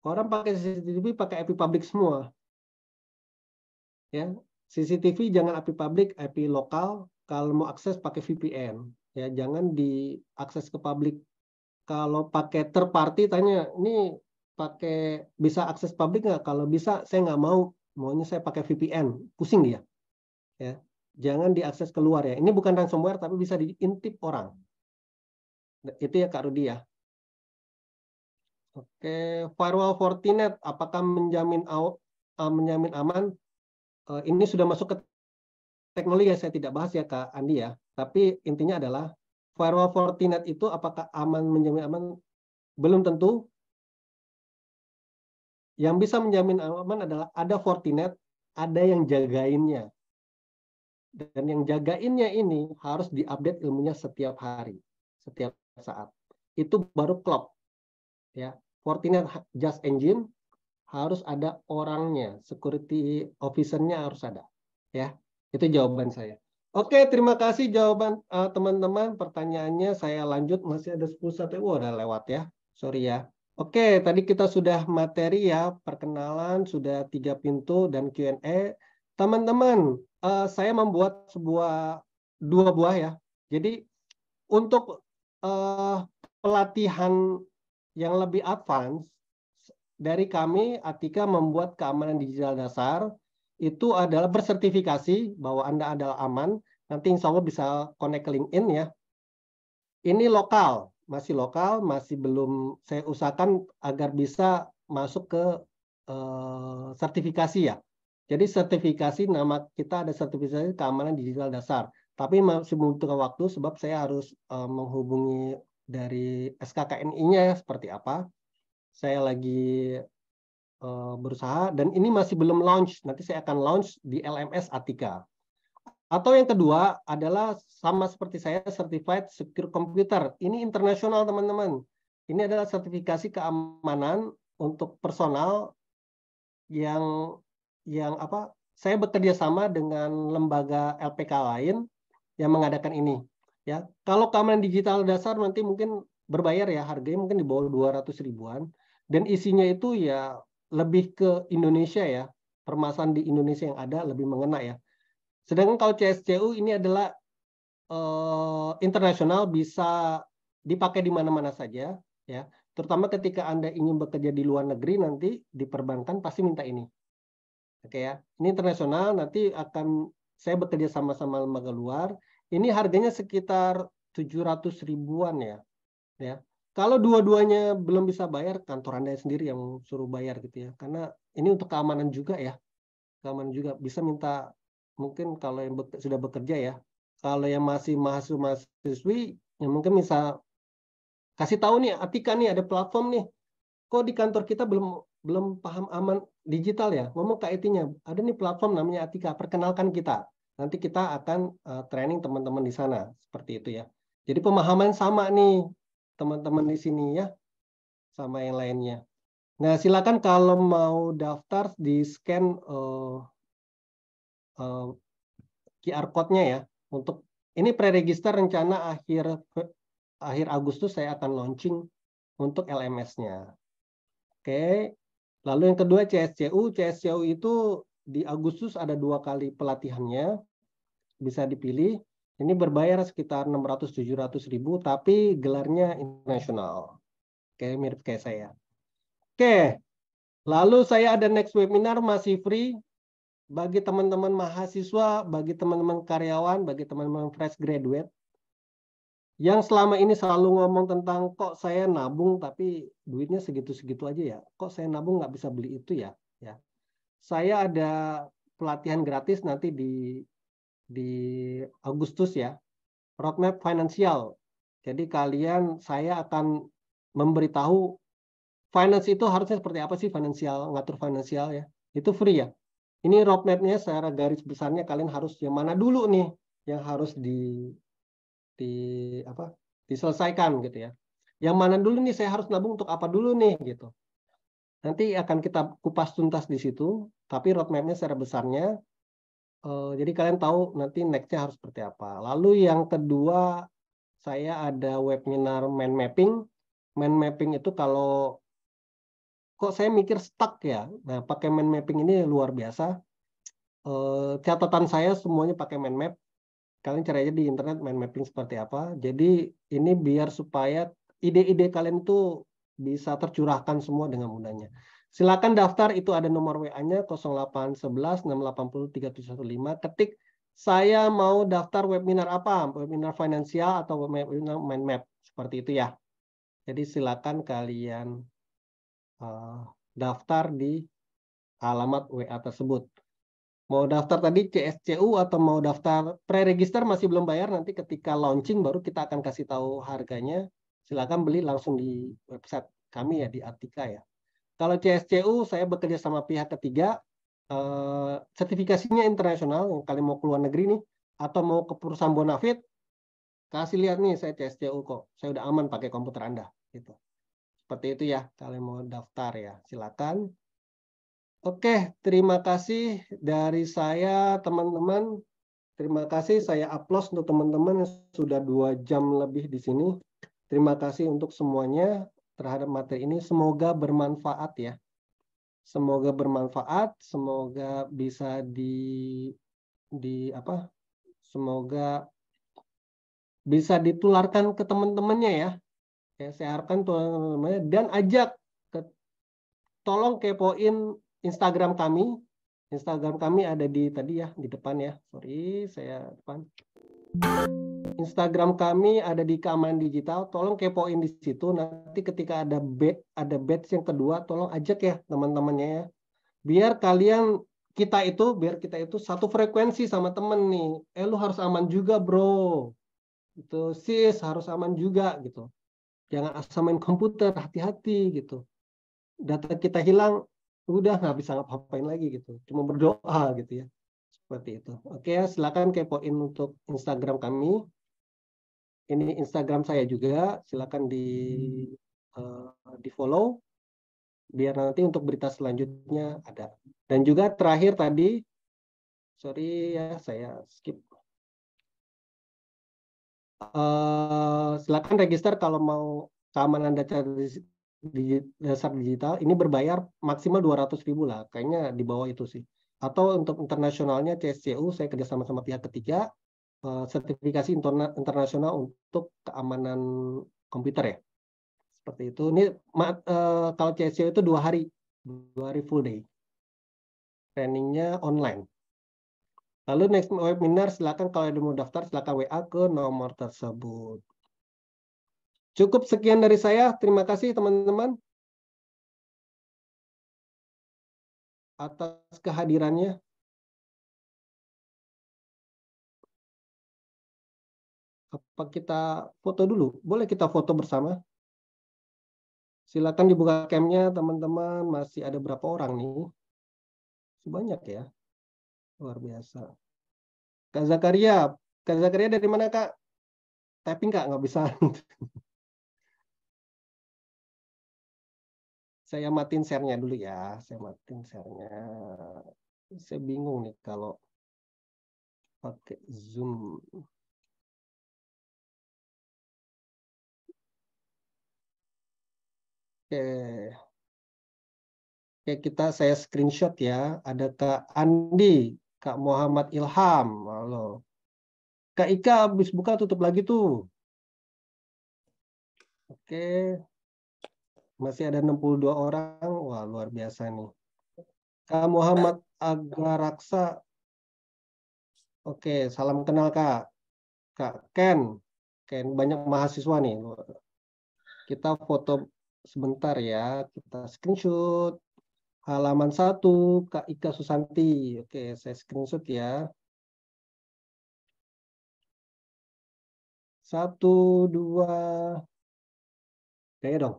Orang pakai CCTV pakai IP public semua. Ya, CCTV jangan IP public, IP lokal. Kalau mau akses pakai VPN. Ya, jangan diakses ke publik. Kalau pakai third party tanya, ini pakai bisa akses publik nggak? Kalau bisa, saya nggak mau. Maunya saya pakai VPN, pusing dia. Ya, jangan diakses keluar ya. Ini bukan ransomware, tapi bisa diintip orang. Itu ya Kak Rudi ya. Oke, firewall Fortinet, apakah menjamin aman? Ini sudah masuk ke teknologi ya, saya tidak bahas ya Kak Andi ya. Tapi intinya adalah firewall Fortinet itu apakah aman, menjamin aman? Belum tentu. Yang bisa menjamin aman adalah ada Fortinet, ada yang jagainnya. Dan yang jagainnya ini harus diupdate ilmunya setiap hari, setiap saat. Itu baru klop. Ya, Fortinet Just Engine harus ada orangnya, security officer-nya harus ada. Ya, itu jawaban saya. Oke, terima kasih jawaban teman-teman. Pertanyaannya saya lanjut, masih ada 10 udah lewat ya. Sorry ya. Oke, tadi kita sudah materi ya, perkenalan, sudah 3 pintu dan Q&A. Teman-teman, saya membuat 2 buah ya. Jadi untuk pelatihan yang lebih advance dari kami, Atika membuat keamanan digital dasar. Itu adalah bersertifikasi bahwa Anda adalah aman. Nanti insya Allah bisa connect ke LinkedIn ya. Ini lokal, masih belum saya usahakan agar bisa masuk ke sertifikasi ya. Jadi sertifikasi, nama kita ada sertifikasi keamanan digital dasar. Tapi masih membutuhkan waktu sebab saya harus menghubungi dari SKKNI-nya ya, seperti apa. Saya lagi berusaha dan ini masih belum launch. Nanti saya akan launch di LMS Atika. Atau yang kedua adalah sama seperti saya, Certified Secure Computer. Ini internasional teman-teman. Ini adalah sertifikasi keamanan untuk personal yang saya bekerja sama dengan lembaga LPK lain yang mengadakan ini. Ya, kalau keamanan digital dasar nanti mungkin berbayar ya, harganya mungkin di bawah 200 ribuan. Dan isinya itu ya lebih ke Indonesia ya, permasalahan di Indonesia yang ada lebih mengena ya. Sedangkan kalau CSCU ini adalah internasional, bisa dipakai di mana-mana saja ya. Terutama ketika Anda ingin bekerja di luar negeri nanti di perbankan pasti minta ini. Oke ya. Ini internasional, nanti akan saya bekerja sama-sama lembaga luar. Ini harganya sekitar 700 ribuan ya. Ya. Kalau dua-duanya belum bisa bayar, kantor Anda sendiri yang suruh bayar gitu ya. Karena ini untuk keamanan juga ya. Keamanan juga bisa minta, mungkin kalau yang sudah bekerja ya. Kalau yang masih mahasiswi, ya mungkin bisa kasih tahu nih, Atika nih ada platform nih. Kok di kantor kita belum paham aman digital ya? Ngomong ke IT-nya, ada nih platform namanya Atika, perkenalkan kita. Nanti kita akan training teman-teman di sana, seperti itu ya. Jadi pemahaman sama nih teman-teman di sini ya, sama yang lainnya. Nah, silakan kalau mau daftar di scan QR code-nya ya. Untuk ini pre-register, rencana akhir Agustus saya akan launching untuk LMS-nya. Oke. Lalu yang kedua CSCU. CSCU itu di Agustus ada 2 kali pelatihannya. Bisa dipilih. Ini berbayar sekitar 600-700 ribu, tapi gelarnya internasional. Oke, mirip kayak saya. Oke. Lalu saya ada next webinar masih free. Bagi teman-teman mahasiswa, bagi teman-teman karyawan, bagi teman-teman fresh graduate, yang selama ini selalu ngomong tentang kok saya nabung tapi duitnya segitu-segitu aja ya, kok saya nabung nggak bisa beli itu ya. Saya ada pelatihan gratis nanti di Agustus ya, roadmap finansial. Jadi saya akan memberitahu finance itu harusnya seperti apa sih, finansial, ngatur finansial ya, itu free ya. Ini roadmap-nya secara garis besarnya kalian harus yang mana dulu nih yang harus diselesaikan gitu ya. Yang mana dulu nih saya harus nabung untuk apa dulu nih gitu. Nanti akan kita kupas tuntas di situ, tapi roadmap-nya secara besarnya jadi kalian tahu nanti next-nya harus seperti apa. Lalu yang kedua saya ada webinar mind mapping. Mind mapping itu kalau kok saya mikir stuck ya. Nah, pakai mind mapping ini luar biasa. Catatan saya semuanya pakai mind map. Kalian cari aja di internet mind mapping seperti apa. Jadi ini biar supaya ide-ide kalian itu bisa tercurahkan semua dengan mudahnya. Silakan daftar, itu ada nomor WA-nya 0811 680 3715. Ketik saya mau daftar webinar apa? Webinar finansial atau webinar mind map. Seperti itu ya. Jadi silakan kalian daftar di alamat WA tersebut. Mau daftar tadi CSCU atau mau daftar pre-register masih belum bayar, nanti ketika launching baru kita akan kasih tahu harganya. Silakan beli langsung di website kami ya, di Atika ya. Kalau CSCU saya bekerja sama pihak ketiga, sertifikasinya internasional. Yang kalian mau ke luar negeri nih atau mau ke perusahaan Bonafit, kasih lihat nih saya CSCU kok. Saya udah aman pakai komputer Anda gitu. Seperti itu ya, kalian mau daftar ya, silakan. Oke, terima kasih dari saya teman-teman. Terima kasih, saya aplaus untuk teman-teman yang sudah 2 jam lebih di sini. Terima kasih untuk semuanya terhadap materi ini. Semoga bermanfaat ya. Semoga bermanfaat, semoga bisa semoga bisa ditularkan ke teman-temannya ya. Ya, saya harapkan teman-temannya dan ajak tolong kepoin Instagram kami. Instagram kami ada di tadi ya, di depan ya. Sorry, saya depan. Instagram kami ada di Keamanan Digital. Tolong kepoin di situ. Nanti ketika ada batch yang kedua, tolong ajak ya teman-temannya ya. Biar kita itu satu frekuensi sama temen nih. Lu harus aman juga, bro. Itu sis harus aman juga gitu. Jangan asal main komputer, hati-hati gitu. Data kita hilang, udah nggak bisa ngapa-ngapain lagi gitu. Cuma berdoa gitu ya. Seperti itu. Oke, silakan kepoin untuk Instagram kami. Ini Instagram saya juga, silakan di follow. Biar nanti untuk berita selanjutnya ada. Dan juga terakhir tadi, Sorry ya, saya skip. Silakan register kalau mau keamanan data dasar digital. Ini berbayar maksimal 200.000 lah. Kayaknya di bawah itu sih. Atau untuk internasionalnya CSCU, saya kerjasama sama pihak ketiga, sertifikasi internasional untuk keamanan komputer ya. Seperti itu. Ini kalau CSCU itu 2 hari full day. Trainingnya online. Lalu next webinar silakan kalau ada mau daftar silakan WA ke nomor tersebut. Cukup sekian dari saya. Terima kasih teman-teman atas kehadirannya. Apa kita foto dulu? Boleh kita foto bersama? Silakan dibuka cam-nya teman-teman. Masih ada berapa orang nih? Banyak ya. Luar biasa. Kak Zakaria. Kak Zakaria dari mana Kak? Typing Kak? Nggak bisa. Saya matiin share-nya dulu ya. Saya matiin share-nya. Saya bingung nih kalau pakai Zoom. Oke. Oke, saya screenshot ya. Ada Kak Andi, Kak Muhammad Ilham. Halo. Kak Ika habis buka tutup lagi tuh. Oke. Masih ada 62 orang. Wah, luar biasa nih. Kak Muhammad Agaraksa. Oke, salam kenal Kak. Kak Ken. Ken, banyak mahasiswa nih. Kita foto sebentar ya. Kita screenshot. Halaman 1, Kak Ika Susanti. Oke, saya screenshot ya. 1, 2. Kayaknya dong.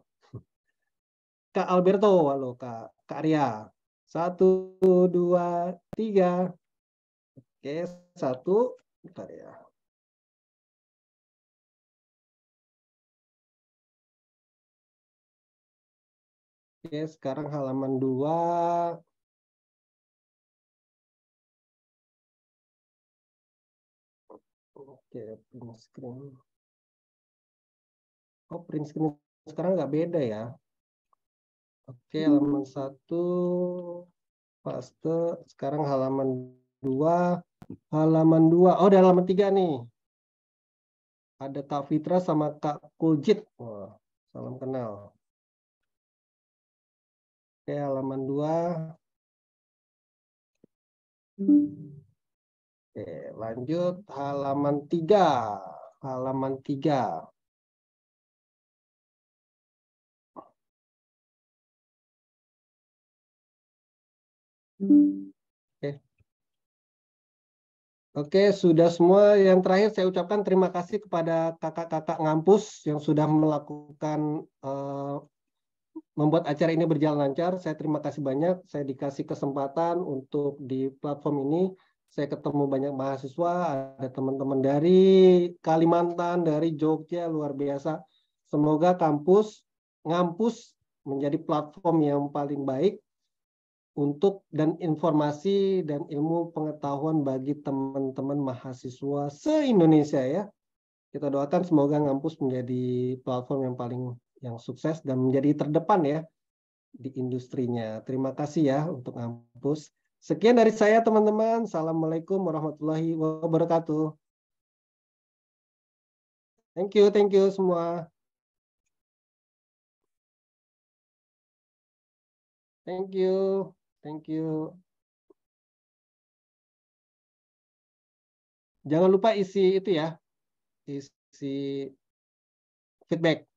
Kak Alberto, halo Kak Arya. 1, 2, 3. Oke, 1. Bentar ya. Oke, sekarang halaman 2. Oke, print screen. Oh, print screen sekarang nggak beda ya. Oke, halaman 1. Paste. Sekarang halaman 2. Halaman 2. Oh, ada halaman 3 nih. Ada Kak Fitra sama Kak Kuljit. Wah, salam kenal. Oke, halaman 2. Oke, lanjut halaman 3. Halaman 3. Oke. Oke, sudah semua. Yang terakhir saya ucapkan terima kasih kepada kakak-kakak ngampus yang sudah melakukan membuat acara ini berjalan lancar. Saya terima kasih banyak. Saya dikasih kesempatan untuk di platform ini. Saya ketemu banyak mahasiswa, ada teman-teman dari Kalimantan, dari Jogja, luar biasa. Semoga ngampus menjadi platform yang paling baik untuk dan informasi dan ilmu pengetahuan bagi teman-teman mahasiswa se-Indonesia ya. Kita doakan semoga ngampus menjadi platform yang sukses dan menjadi terdepan ya di industrinya. Terima kasih ya untuk ngampus. Sekian dari saya teman-teman. Assalamualaikum warahmatullahi wabarakatuh. Thank you semua. Thank you. Jangan lupa isi itu ya, isi feedback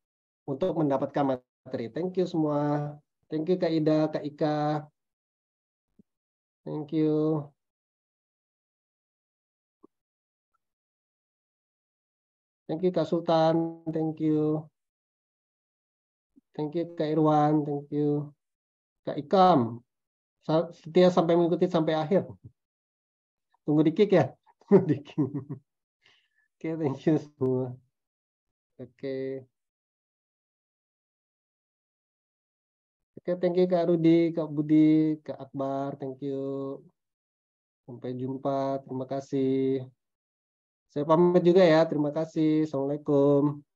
untuk mendapatkan materi. Thank you semua. Thank you Kak Ida, Kak Ika. Thank you. Thank you Kak Sultan. Thank you. Thank you Kak Irwan. Thank you. Kak Ikam. Setia sampai mengikuti sampai akhir. Tunggu di kick ya. Di kick. Oke, thank you semua. Oke. Oke, thank you Kak Rudi, Kak Budi, Kak Akbar. Thank you. Sampai jumpa. Terima kasih. Saya pamit juga ya. Terima kasih. Assalamualaikum.